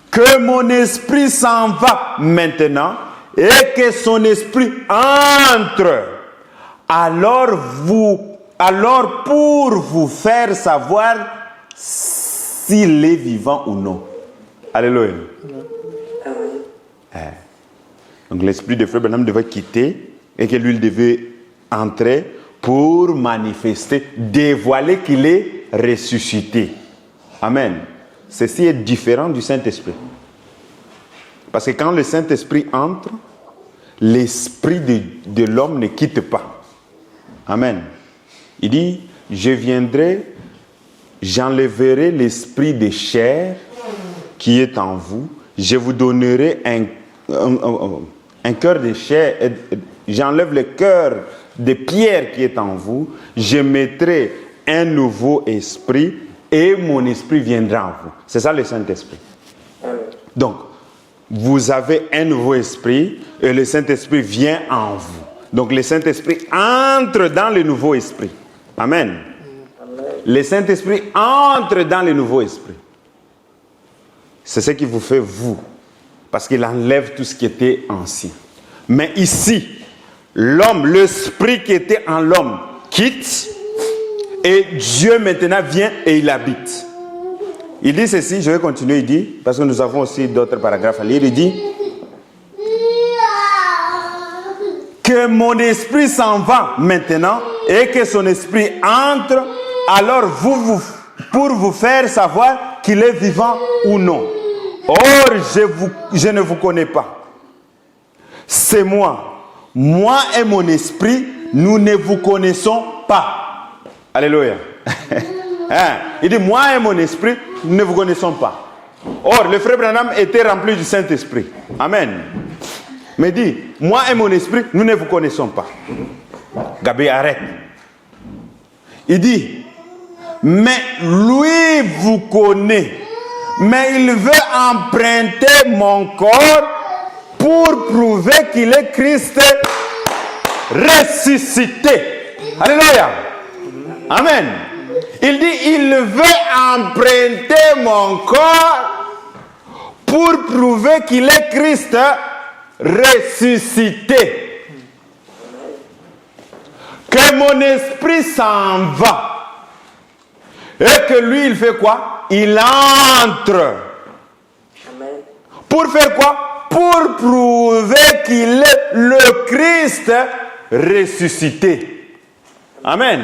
que mon esprit s'en va maintenant et que son esprit entre. Alors pour vous faire savoir s'il est vivant ou non. Alléluia. Donc l'esprit de Frère Branham devait quitter et que lui devait entrer pour manifester, dévoiler qu'il est ressuscité. Amen. Ceci est différent du Saint-Esprit. Parce que quand le Saint-Esprit entre, l'esprit de l'homme ne quitte pas. Amen. Il dit, je viendrai, j'enlèverai l'esprit de chair qui est en vous, je vous donnerai un cœur de chair, j'enlève le cœur de pierre qui est en vous, je mettrai un nouveau esprit et mon esprit viendra en vous. C'est ça le Saint-Esprit. Donc, vous avez un nouveau esprit et le Saint-Esprit vient en vous. Donc, le Saint-Esprit entre dans le nouveau esprit. Amen. Le Saint-Esprit entre dans le nouveau esprit. C'est ce qui vous fait vous. Parce qu'il enlève tout ce qui était ancien. Mais ici, l'homme, l'esprit qui était en l'homme quitte et Dieu maintenant vient et il habite. Il dit ceci, je vais continuer, il dit, parce que nous avons aussi d'autres paragraphes à lire, il dit que mon esprit s'en va maintenant et que son esprit entre, alors pour vous faire savoir qu'il est vivant ou non. Or, je ne vous connais pas. C'est moi. Moi et mon esprit, nous ne vous connaissons pas. Alléluia. Il dit, moi et mon esprit, nous ne vous connaissons pas. Or, le frère Branham était rempli du Saint-Esprit. Amen. Mais dit, moi et mon esprit, nous ne vous connaissons pas. Gabi, arrête. Il dit, mais lui vous connaît. Mais il veut emprunter mon corps pour prouver qu'il est Christ ressuscité. Alléluia. Amen. Il dit, il veut emprunter mon corps pour prouver qu'il est Christ ressuscité. Que mon esprit s'en va. Et que lui, il fait quoi? Il entre. Pour faire quoi? Pour prouver qu'il est le Christ ressuscité. Amen.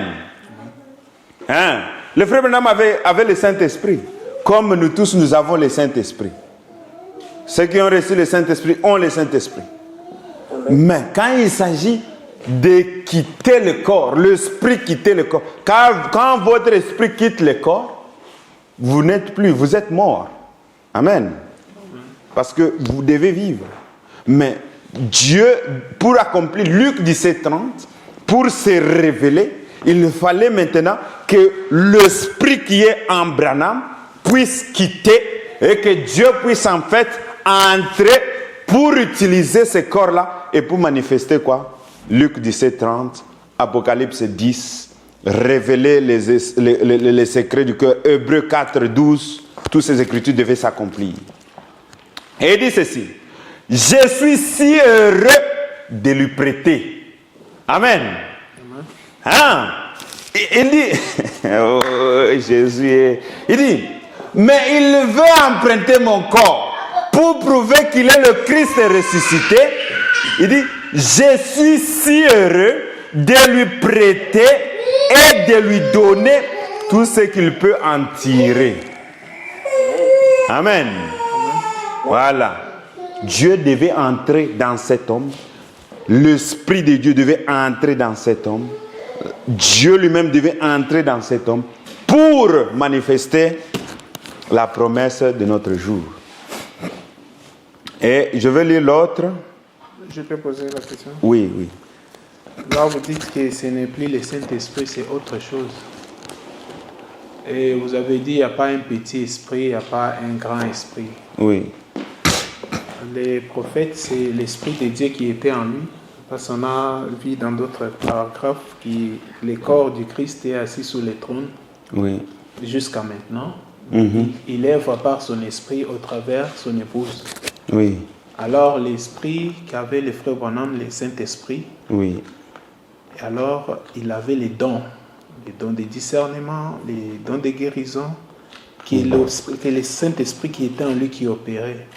Hein? Le frère Branham avait le Saint-Esprit. Comme nous tous, nous avons le Saint-Esprit. Ceux qui ont reçu le Saint-Esprit ont le Saint-Esprit. Mais quand il s'agit de quitter le corps, l'esprit quitter le corps, quand votre esprit quitte le corps, vous n'êtes plus, vous êtes mort. Amen. Parce que vous devez vivre. Mais Dieu, pour accomplir Luc 17:30, pour se révéler, il fallait maintenant que l'esprit qui est en Branham puisse quitter et que Dieu puisse en fait entrer pour utiliser ce corps-là et pour manifester quoi? Luc 17:30, Apocalypse 10 révéler les secrets du cœur. Hébreux 4, 12, toutes ces écritures devaient s'accomplir. Et il dit ceci, je suis si heureux de lui prêter. Amen. Hein? Il dit, oh, Jésus, il dit, mais il veut emprunter mon corps pour prouver qu'il est le Christ ressuscité. Il dit, je suis si heureux de lui prêter et de lui donner tout ce qu'il peut en tirer. Amen. Voilà. Dieu devait entrer dans cet homme. L'Esprit de Dieu devait entrer dans cet homme. Dieu lui-même devait entrer dans cet homme pour manifester la promesse de notre jour. Et je vais lire l'autre. Je peux poser la question? Oui, oui. Là, vous dites que ce n'est plus le Saint-Esprit, c'est autre chose. Et vous avez dit, il n'y a pas un petit esprit, il n'y a pas un grand esprit. Oui. Les prophètes, c'est l'Esprit de Dieu qui était en lui. Parce qu'on a vu dans d'autres paragraphes que le corps du Christ est assis sur le trône. Oui. Jusqu'à maintenant. Mm-hmm. Il œuvre par son esprit au travers son épouse. Oui. Alors l'esprit qu'avait le frère Branham, le Saint-Esprit, oui. Et alors il avait les dons de discernement, les dons de guérison, que le Saint-Esprit qui était en lui qui opérait.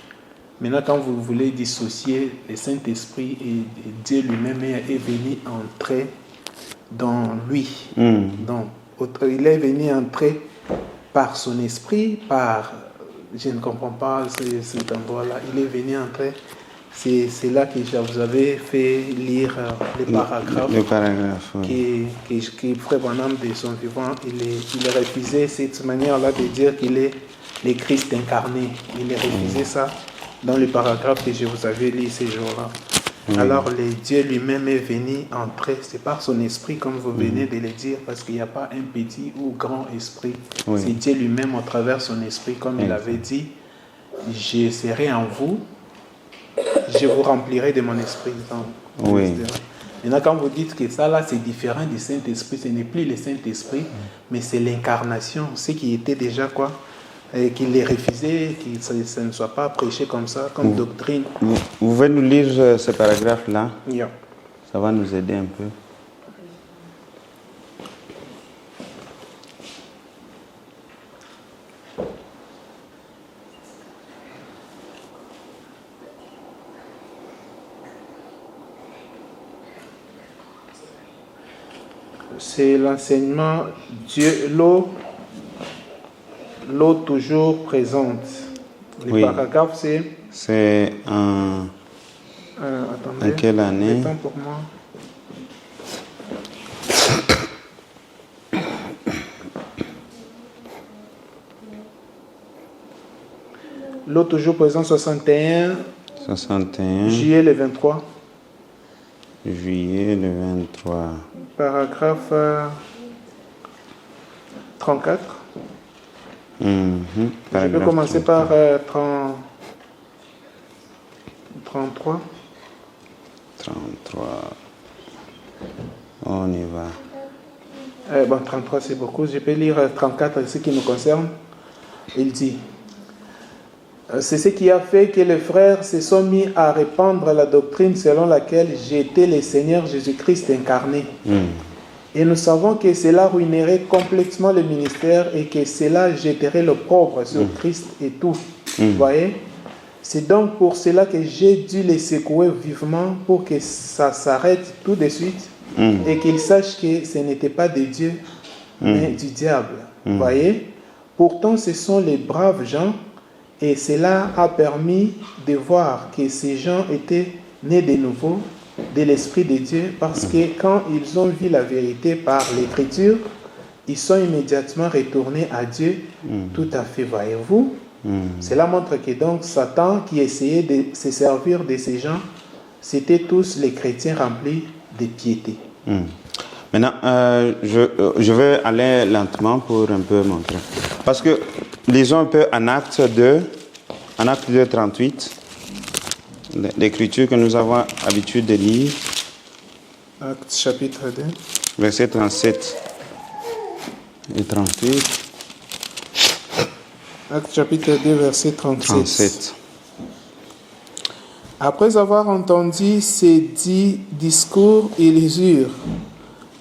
Maintenant, quand vous voulez dissocier le Saint-Esprit et Dieu lui-même est venu entrer dans lui. Donc, il est venu entrer par son esprit, je ne comprends pas cet endroit-là. Il est venu entrer. C'est là que vous avez fait lire les paragraphes. Le paragraphe, oui. Que Frère Branham, de son vivant, il a refusé cette manière-là de dire qu'il est le Christ incarné. Il a refusé ça dans le paragraphe que je vous avais lu ces jours-là. Alors, le Dieu lui-même est venu entrer. C'est par son esprit, comme vous venez de le dire, parce qu'il n'y a pas un petit ou grand esprit. C'est Dieu lui-même au travers de son esprit, comme il avait dit, je serai en vous, je vous remplirai de mon esprit. Maintenant, quand vous dites que ça, là, c'est différent du Saint-Esprit, ce n'est plus le Saint-Esprit, mais c'est l'incarnation, ce qui était déjà quoi, et qu'il les refusait, que ça ne soit pas prêché comme ça, comme doctrine. Vous pouvez nous lire ce paragraphe-là? Yeah. Ça va nous aider un peu. C'est l'enseignement Dieu, l'eau toujours présente. Le paragraphe, c'est en... attendez, en quelle année? Le temps pour moi. L'eau toujours présente, 61. Juillet le 23. Juillet le 23. Paragraphe 34. Je peux commencer par 33. 33. On y va. Bon, 33 c'est beaucoup. Je peux lire 34, ce qui nous concerne. Il dit: c'est ce qui a fait que les frères se sont mis à répandre la doctrine selon laquelle j'étais le Seigneur Jésus-Christ incarné. Et nous savons que cela ruinerait complètement le ministère et que cela jetterait l'opprobre sur Christ et tout. Vous voyez? C'est donc pour cela que j'ai dû les secouer vivement pour que ça s'arrête tout de suite et qu'ils sachent que ce n'était pas de Dieu, mais du diable. Vous voyez? Pourtant, ce sont les braves gens et cela a permis de voir que ces gens étaient nés de nouveau de l'Esprit de Dieu, parce que quand ils ont vu la vérité par l'Écriture, ils sont immédiatement retournés à Dieu. Tout à fait, voyez-vous. Cela montre que donc Satan, qui essayait de se servir de ces gens, c'était tous les chrétiens remplis de piété. Maintenant, je vais aller lentement pour un peu montrer. Parce que lisons un peu en Acte 2, 38. L'écriture que nous avons l'habitude de lire. Acte chapitre 2. Verset 37. et 38. Actes chapitre 2, verset 37. 37. Après avoir entendu ces dits discours, ils eurent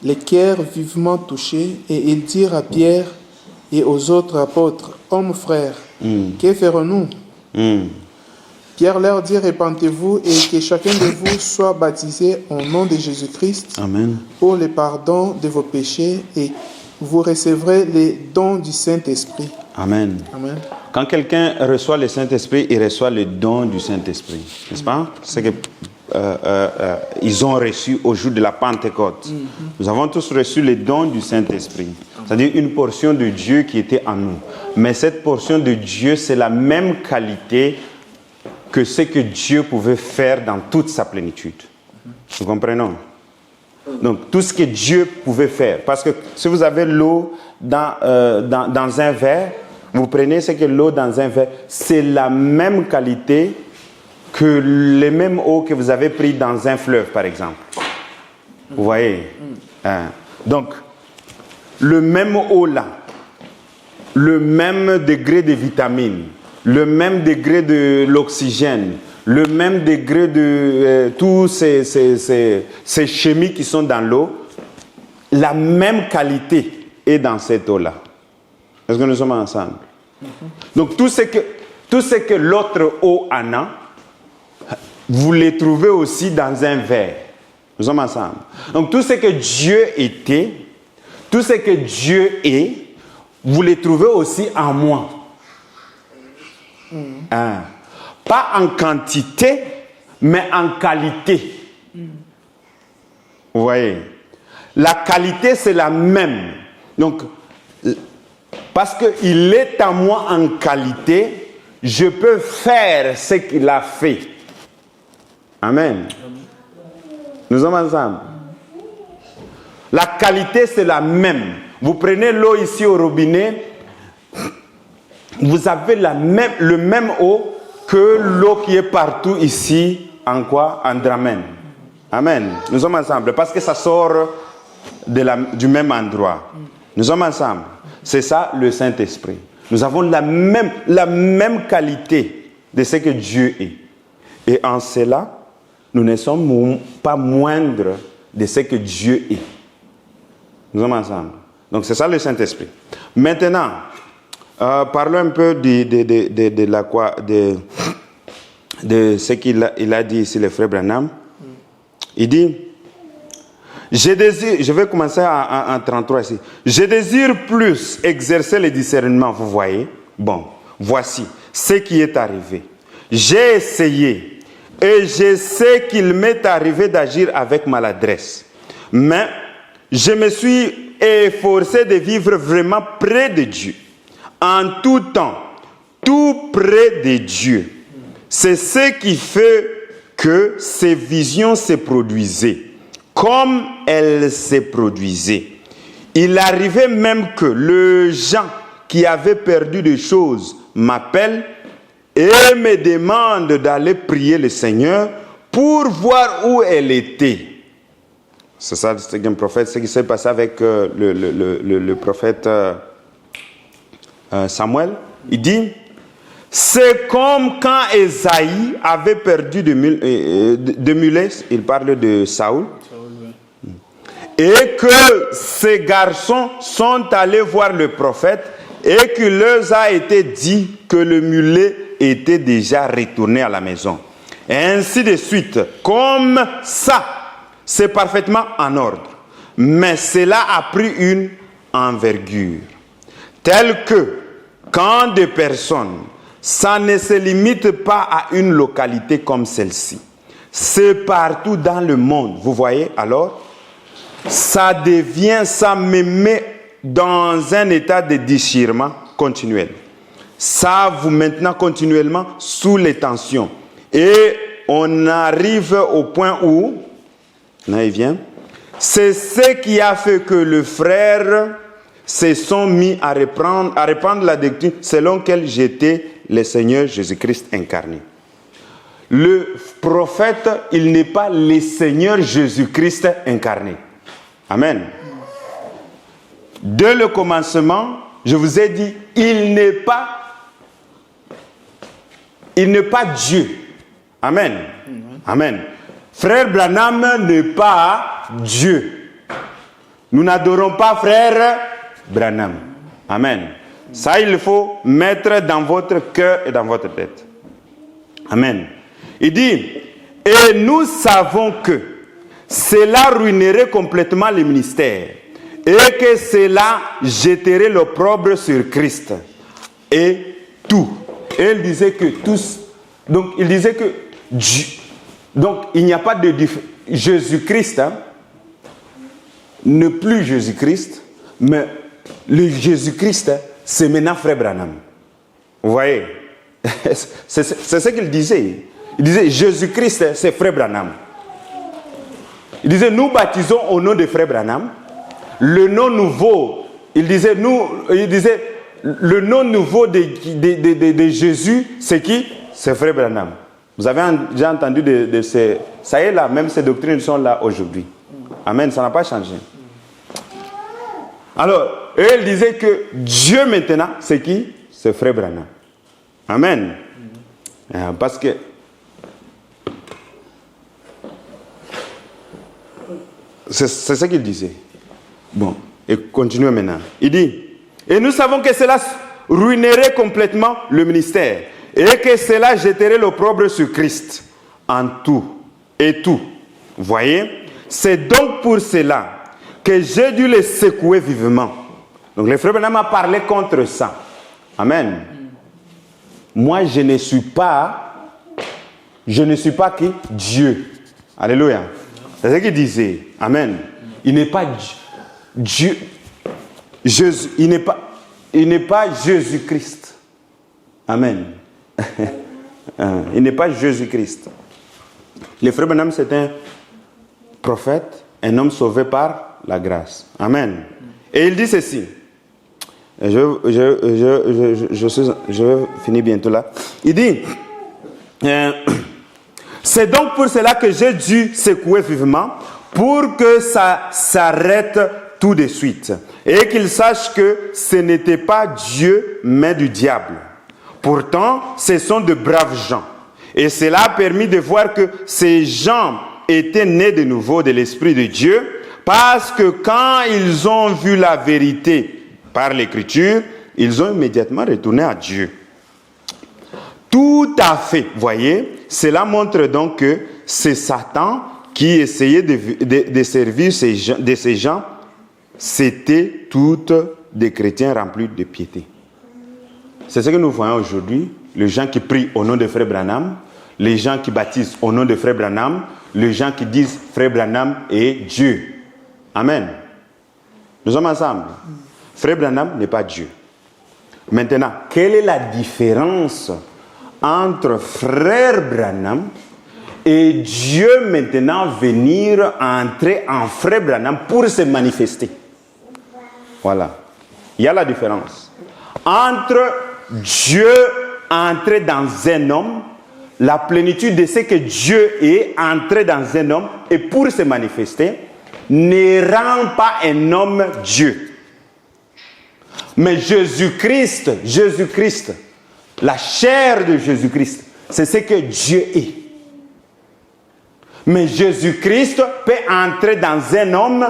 les cœurs vivement touchés, et ils dirent à Pierre et aux autres apôtres, « Hommes frères, que ferons-nous » Pierre leur dit, « Répentez-vous et que chacun de vous soit baptisé au nom de Jésus-Christ Amen. pour le pardon de vos péchés, et vous recevrez les dons du Saint-Esprit. » Amen. Amen. Quand quelqu'un reçoit le Saint-Esprit, il reçoit le don du Saint-Esprit. N'est-ce pas? C'est que ils ont reçu au jour de la Pentecôte. Nous avons tous reçu le don du Saint-Esprit. C'est-à-dire une portion de Dieu qui était en nous. Mais cette portion de Dieu, c'est la même qualité que ce que Dieu pouvait faire dans toute sa plénitude. Nous comprenons? Donc, tout ce que Dieu pouvait faire. Parce que si vous avez l'eau dans un verre, vous prenez ce que l'eau dans un verre, c'est la même qualité que les mêmes eaux que vous avez pris dans un fleuve, par exemple. Vous voyez? Donc, le même eau là, le même degré de vitamines, le même degré de l'oxygène, le même degré de tous ces chimies qui sont dans l'eau, la même qualité est dans cette eau-là. Est-ce que nous sommes ensemble? Donc, tout ce que l'autre eau en a, vous les trouvez aussi dans un verre. Nous sommes ensemble. Donc, tout ce que Dieu était, tout ce que Dieu est, vous les trouvez aussi en moi. Pas en quantité, mais en qualité. Vous voyez? La qualité, c'est la même. Donc, parce qu'il est en moi en qualité, je peux faire ce qu'il a fait. Amen. Nous sommes ensemble. La qualité, c'est la même. Vous prenez l'eau ici au robinet, vous avez le même eau que l'eau qui est partout ici, en quoi? En Drammen. Amen. Nous sommes ensemble. Parce que ça sort du même endroit. Nous sommes ensemble. C'est ça le Saint-Esprit. Nous avons la même qualité de ce que Dieu est. Et en cela, nous ne sommes pas moindres de ce que Dieu est. Nous sommes ensemble. Donc c'est ça le Saint-Esprit. Maintenant, parlons un peu de ce qu'il a dit ici, le frère Branham. Il dit, je vais commencer en 33 ici. Je désire plus exercer le discernement, vous voyez. Bon, voici ce qui est arrivé. J'ai essayé et je sais qu'il m'est arrivé d'agir avec maladresse. Mais je me suis efforcé de vivre vraiment près de Dieu. En tout temps, tout près de Dieu. C'est ce qui fait que ces visions se produisaient. Comme elles se produisaient. Il arrivait même que le gens qui avait perdu des choses m'appellent et me demandent d'aller prier le Seigneur pour voir où elle était. C'est ça, c'est un prophète, ce qui s'est passé avec le prophète Samuel. Il dit, c'est comme quand Esaïe avait perdu de mulets, il parle de Saoul, et que ces garçons sont allés voir le prophète et qu'il leur a été dit que le mulet était déjà retourné à la maison. Et ainsi de suite. Comme ça, c'est parfaitement en ordre. Mais cela a pris une envergure. Telle que, quand des personnes, ça ne se limite pas à une localité comme celle-ci. C'est partout dans le monde. Vous voyez alors? Ça me met dans un état de déchirement continuel. Ça vous maintenant continuellement sous les tensions. Et on arrive au point où, là il vient, c'est ce qui a fait que le frère se sont mis à répandre la doctrine selon laquelle j'étais le Seigneur Jésus-Christ incarné. Le prophète, il n'est pas le Seigneur Jésus-Christ incarné. Amen. dès le commencement, je vous ai dit, il n'est pas Dieu. Amen. Amen. Frère Branham n'est pas Dieu. Nous n'adorons pas frère Branham. Amen. Ça, il faut mettre dans votre cœur et dans votre tête. Amen. Il dit, et nous savons que cela ruinerait complètement le ministère et que cela jetterait l'opprobre sur Christ et tout. Et il disait que tous, donc il disait que Dieu, donc il n'y a pas de Jésus-Christ, ne plus Jésus-Christ, mais le Jésus-Christ, c'est maintenant frère Branham. Vous voyez, c'est ce qu'il disait. Il disait Jésus-Christ, c'est frère Branham. Il disait nous baptisons au nom de frère Branham. Le nom nouveau, il disait le nom nouveau de Jésus, c'est qui? C'est frère Branham. Vous avez déjà entendu de ces... Ça y est là, même ces doctrines sont là aujourd'hui. Amen, ça n'a pas changé. Alors, il disait que Dieu maintenant, c'est qui? C'est frère Branham. Amen. Parce que c'est ce qu'il disait. Bon, et continuons maintenant. Il dit, et nous savons que cela ruinerait complètement le ministère et que cela jetterait l'opprobre sur Christ en tout et tout. Voyez, c'est donc pour cela que j'ai dû les secouer vivement. Donc le frère Branham a parlé contre ça. Amen. Moi, je ne suis pas qui? Dieu. Alléluia. C'est ce qu'il disait. Amen. Il n'est pas Dieu. Jésus, il n'est pas Jésus-Christ. Amen. Il n'est pas Jésus-Christ. Le frère Branham, c'est un prophète, un homme sauvé par la grâce. Amen. Et il dit ceci. Je vais finir bientôt là. Il dit, c'est donc pour cela que j'ai dû secouer vivement pour que ça s'arrête tout de suite et qu'il sache que ce n'était pas Dieu mais du diable. Pourtant, ce sont de braves gens. Et cela a permis de voir que ces gens étaient nés de nouveau de l'Esprit de Dieu parce que quand ils ont vu la vérité par l'Écriture, ils ont immédiatement retourné à Dieu. Tout à fait, voyez, cela montre donc que c'est Satan qui essayait de servir ces gens, c'était toutes des chrétiens remplis de piété. C'est ce que nous voyons aujourd'hui, les gens qui prient au nom de Frère Branham, les gens qui baptisent au nom de Frère Branham, les gens qui disent Frère Branham est Dieu. Amen. Nous sommes ensemble. Frère Branham n'est pas Dieu. Maintenant, quelle est la différence entre Frère Branham et Dieu maintenant venir entrer en Frère Branham pour se manifester? Voilà. Il y a la différence. Entre Dieu entrer dans un homme, la plénitude de ce que Dieu est entré dans un homme et pour se manifester, ne rend pas un homme Dieu. Mais Jésus-Christ, la chair de Jésus-Christ, c'est ce que Dieu est. Mais Jésus-Christ peut entrer dans un homme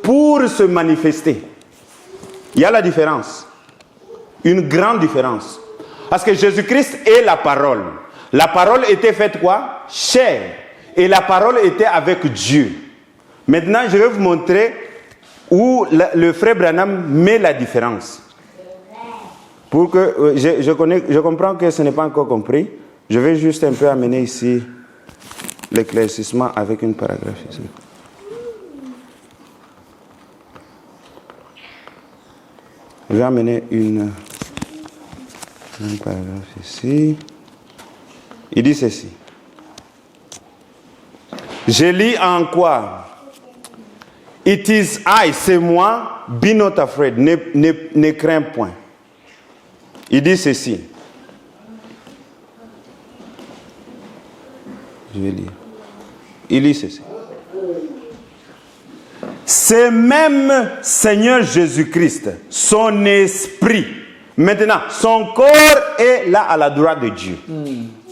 pour se manifester. Il y a la différence. Une grande différence. Parce que Jésus-Christ est la parole. La parole était faite quoi? Chair. Et la parole était avec Dieu. Maintenant, je vais vous montrer où le frère Branham met la différence. Pour que je comprends que ce n'est pas encore compris. Je vais juste un peu amener ici l'éclaircissement avec une paragraphe ici. Je vais amener un paragraphe ici. Il dit ceci. Je lis en quoi? It is I, c'est moi, be not afraid, ne crains point. Il dit ceci. Je vais lire. Il dit ceci. ce même Seigneur Jésus-Christ, son esprit, maintenant, son corps est là à la droite de Dieu.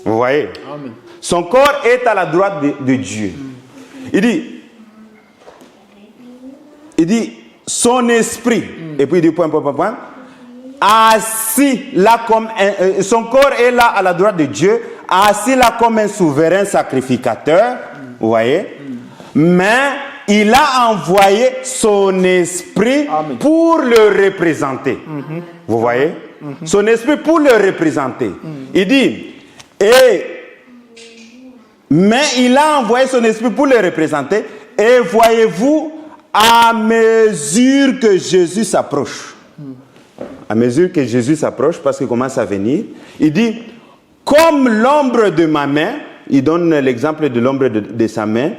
Vous voyez? Amen. Son corps est à la droite de Dieu. Il dit, son esprit, et puis il dit point, assis là comme son corps est là à la droite de Dieu, assis là comme un souverain sacrificateur, vous voyez, mais il a envoyé son esprit pour le représenter. Vous voyez, son esprit pour le représenter. Il dit, mais il a envoyé son esprit pour le représenter, et voyez-vous, à mesure que Jésus s'approche, à mesure que Jésus s'approche, parce qu'il commence à venir, il dit, comme l'ombre de ma main, il donne l'exemple de l'ombre de sa main,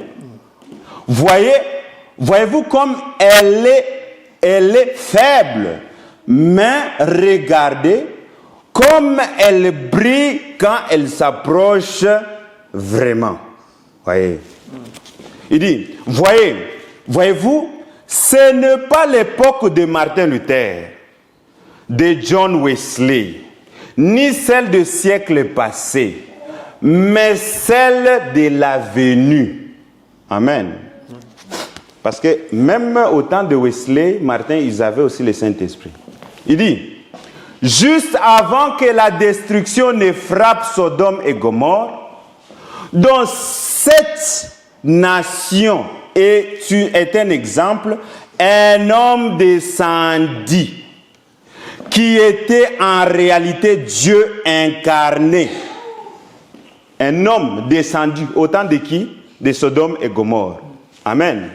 voyez-vous comme elle est faible, mais regardez comme elle brille quand elle s'approche vraiment. Voyez. Il dit, voyez-vous, ce n'est pas l'époque de Martin Luther, de John Wesley, ni celle du siècle passé, mais celle de la venue. Amen. Parce que même au temps de Wesley, Martin, ils avaient aussi le Saint-Esprit. Il dit, juste avant que la destruction ne frappe Sodome et Gomorrhe, dont cette nation est un exemple, un homme descendit, qui était en réalité Dieu incarné. Un homme descendu, autant de qui? De Sodome et Gomorrhe. Amen.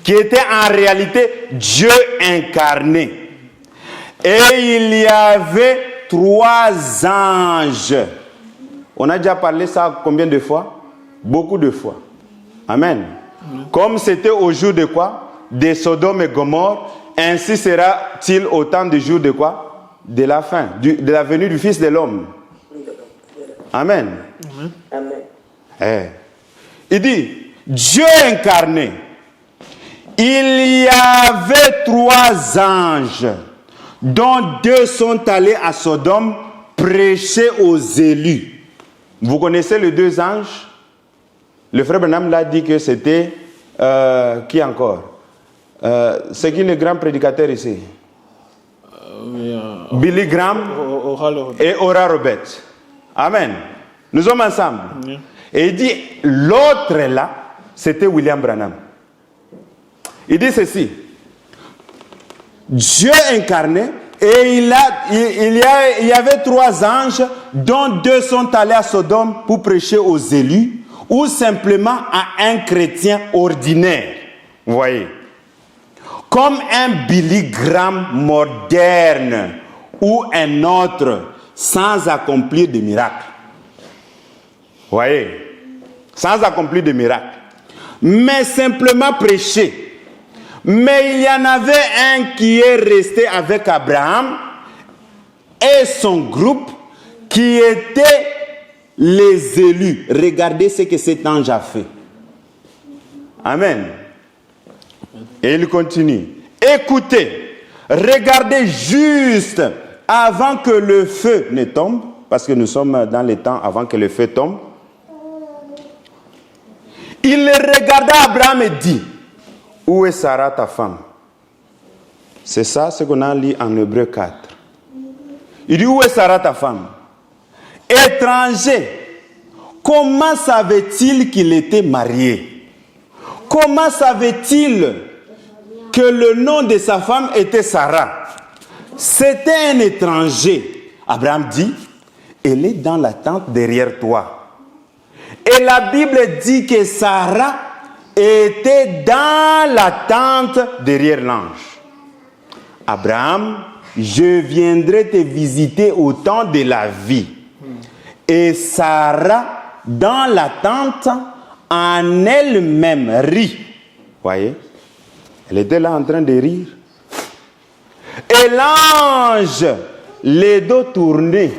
Qui était en réalité Dieu incarné. Et il y avait 3 anges. On a déjà parlé ça combien de fois? Beaucoup de fois. Amen. Comme c'était au jour de quoi? De Sodome et Gomorrhe, ainsi sera-t-il au temps du jour de quoi? De la fin, de la venue du Fils de l'homme. Amen. Amen. Il dit, Dieu incarné, il y avait 3 anges, dont 2 sont allés à Sodome prêcher aux élus. Vous connaissez les 2 anges? Le frère Branham l'a dit que c'était, qui encore? C'est qui le grand prédicateur ici? Billy Graham et Oral Roberts. Amen. Nous sommes ensemble. Et il dit, l'autre là, c'était William Branham. Il dit ceci. Dieu incarné, et il y avait 3 anges, dont 2 sont allés à Sodome pour prêcher aux élus, ou simplement à un chrétien ordinaire. Vous voyez? Comme un Billy Graham moderne ou un autre sans accomplir de miracle. Vous voyez? Sans accomplir de miracle. Mais simplement prêcher. Mais il y en avait un qui est resté avec Abraham et son groupe qui étaient les élus. Regardez ce que cet ange a fait. Amen. Et il continue. Écoutez, regardez juste avant que le feu ne tombe, parce que nous sommes dans les temps avant que le feu tombe. Il regarda Abraham et dit, où est Sarah ta femme? C'est ça ce qu'on a lu en Hébreu 4. Il dit, où est Sarah ta femme? Étranger, comment savait-il qu'il était marié? Comment savait-il que le nom de sa femme était Sarah? C'était un étranger. Abraham dit, elle est dans la tente derrière toi. Et la Bible dit que Sarah était dans la tente derrière l'ange. Abraham, je viendrai te visiter au temps de la vie. Et Sarah, dans la tente, en elle-même rit. Voyez? Elle était là en train de rire. Et l'ange, les dos tournés,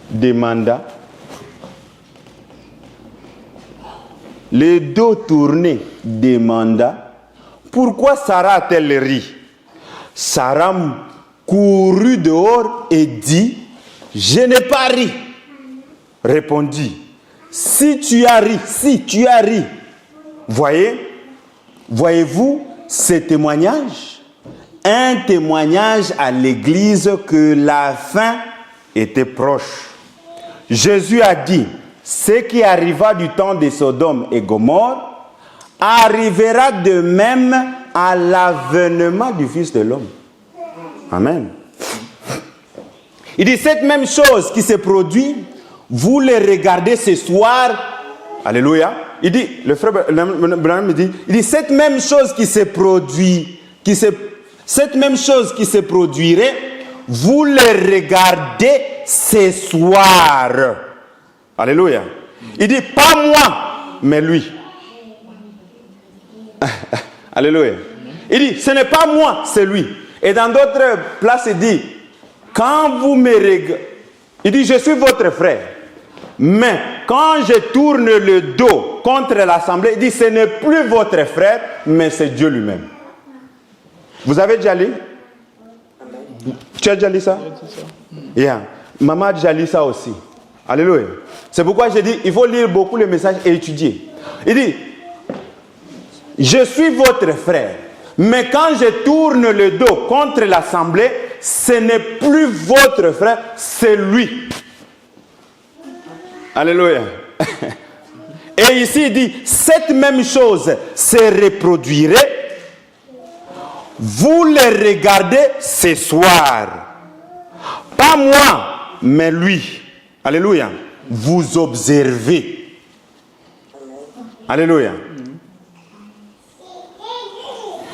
demanda. Les dos tournés, demanda. pourquoi Sarah a-t-elle ri? Sarah courut dehors et dit, je n'ai pas ri. Répondit, si tu as ri. Voyez-vous ce témoignage? Un témoignage à l'église que la fin était proche. Jésus a dit, ce qui arriva du temps de Sodome et Gomorrhe arrivera de même à l'avènement du Fils de l'homme. Amen. Il dit, cette même chose qui se produit, vous les regardez ce soir. Alléluia. Il dit, le frère Branham me dit, cette même chose qui se produit, cette même chose qui se produirait, vous les regardez ce soir. Alléluia. Il dit, pas moi, mais lui. Alléluia. Il dit, ce n'est pas moi, c'est lui. Et dans d'autres places, il dit, quand vous me regardez, il dit, je suis votre frère. Mais quand je tourne le dos contre l'assemblée, il dit, ce n'est plus votre frère, mais c'est Dieu lui-même. Vous avez déjà lu? Tu as déjà lu ça? Yeah. Maman a déjà lu ça aussi. Alléluia. C'est pourquoi j'ai dit, il faut lire beaucoup les messages et étudier. Il dit, je suis votre frère, mais quand je tourne le dos contre l'assemblée, ce n'est plus votre frère, c'est lui. Alléluia. Et ici il dit, cette même chose se reproduirait. Vous les regardez ce soir. Pas moi, mais lui. Alléluia. Vous observez. Alléluia.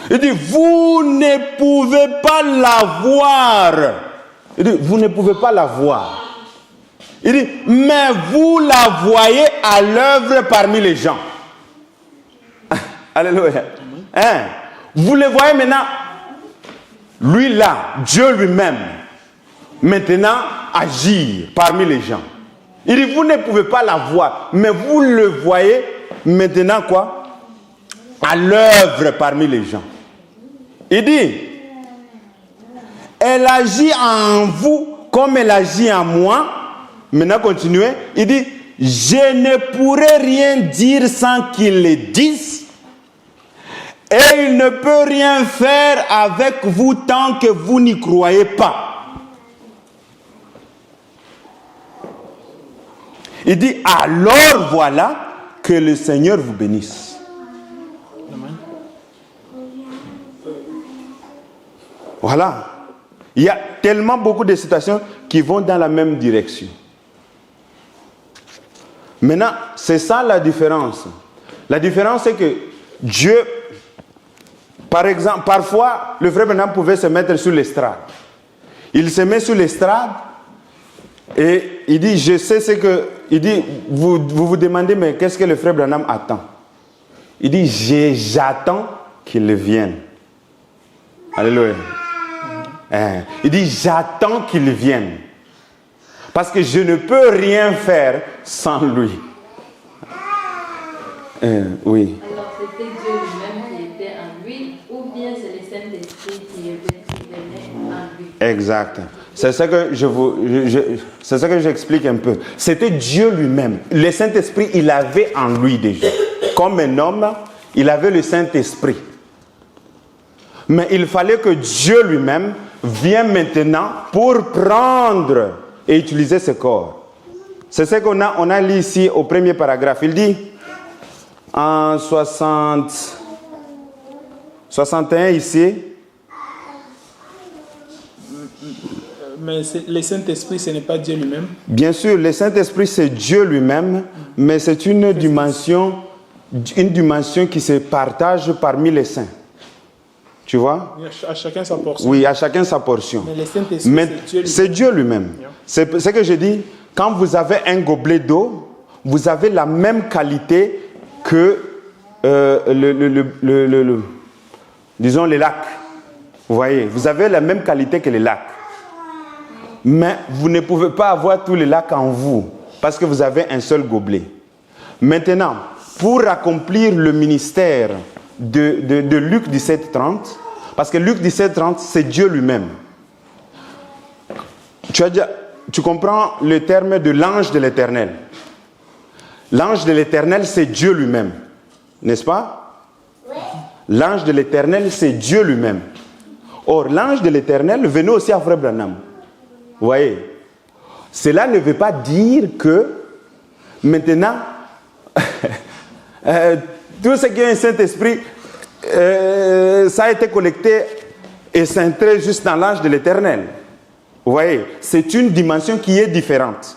Il dit, vous ne pouvez pas la voir. Il dit, vous ne pouvez pas la voir. Il dit, mais vous la voyez à l'œuvre parmi les gens. Alléluia. Hein? Vous le voyez maintenant, lui là, Dieu lui-même, maintenant agir parmi les gens. Il dit, vous ne pouvez pas la voir, mais vous le voyez maintenant quoi? À l'œuvre parmi les gens. Il dit, elle agit en vous comme elle agit en moi. Maintenant, continuez. Il dit, je ne pourrai rien dire sans qu'il le dise. Et il ne peut rien faire avec vous tant que vous n'y croyez pas. Il dit, alors voilà que le Seigneur vous bénisse. Voilà. Il y a tellement beaucoup de citations qui vont dans la même direction. Maintenant, c'est ça la différence. La différence, c'est que Dieu, par exemple, parfois, le frère Branham pouvait se mettre sur l'estrade. Il se met sur l'estrade et il dit, je sais ce que... Il dit, vous demandez, mais qu'est-ce que le frère Branham attend? Il dit, j'attends qu'il vienne. Alléluia. Il dit, j'attends qu'il vienne. Parce que je ne peux rien faire sans lui. Oui. Alors, c'était Dieu lui-même qui était en lui, ou bien c'est le Saint-Esprit qui venait en lui? Exact. C'est ça que c'est ça que j'explique un peu. C'était Dieu lui-même. Le Saint-Esprit, il avait en lui déjà. Comme un homme, il avait le Saint-Esprit. Mais il fallait que Dieu lui-même vienne maintenant pour prendre et utiliser ce corps. C'est ce qu'on a lu ici au premier paragraphe. Il dit en 61 ici. Mais le Saint-Esprit, ce n'est pas Dieu lui-même. Bien sûr, le Saint-Esprit, c'est Dieu lui-même, mais c'est une dimension qui se partage parmi les saints. Tu vois? À chacun sa portion. Oui, à chacun sa portion. Mais le Saint-Esprit, c'est Dieu lui-même. C'est ce que je dis. Quand vous avez un gobelet d'eau, vous avez la même qualité que disons les lacs. Vous voyez, vous avez la même qualité que les lacs. Mais vous ne pouvez pas avoir tous les lacs en vous parce que vous avez un seul gobelet. Maintenant, pour accomplir le ministère de Luc 17:30, parce que Luc 17:30, c'est Dieu lui-même. Tu comprends le terme de l'ange de l'Éternel. L'ange de l'Éternel, c'est Dieu lui-même. N'est-ce pas? Oui. L'ange de l'Éternel, c'est Dieu lui-même. Or, l'ange de l'Éternel venait aussi à Frère Branham. Vous voyez? Cela ne veut pas dire que maintenant, tout ce qui est un Saint-Esprit, ça a été collecté et centré juste dans l'ange de l'Éternel. Vous voyez? C'est une dimension qui est différente.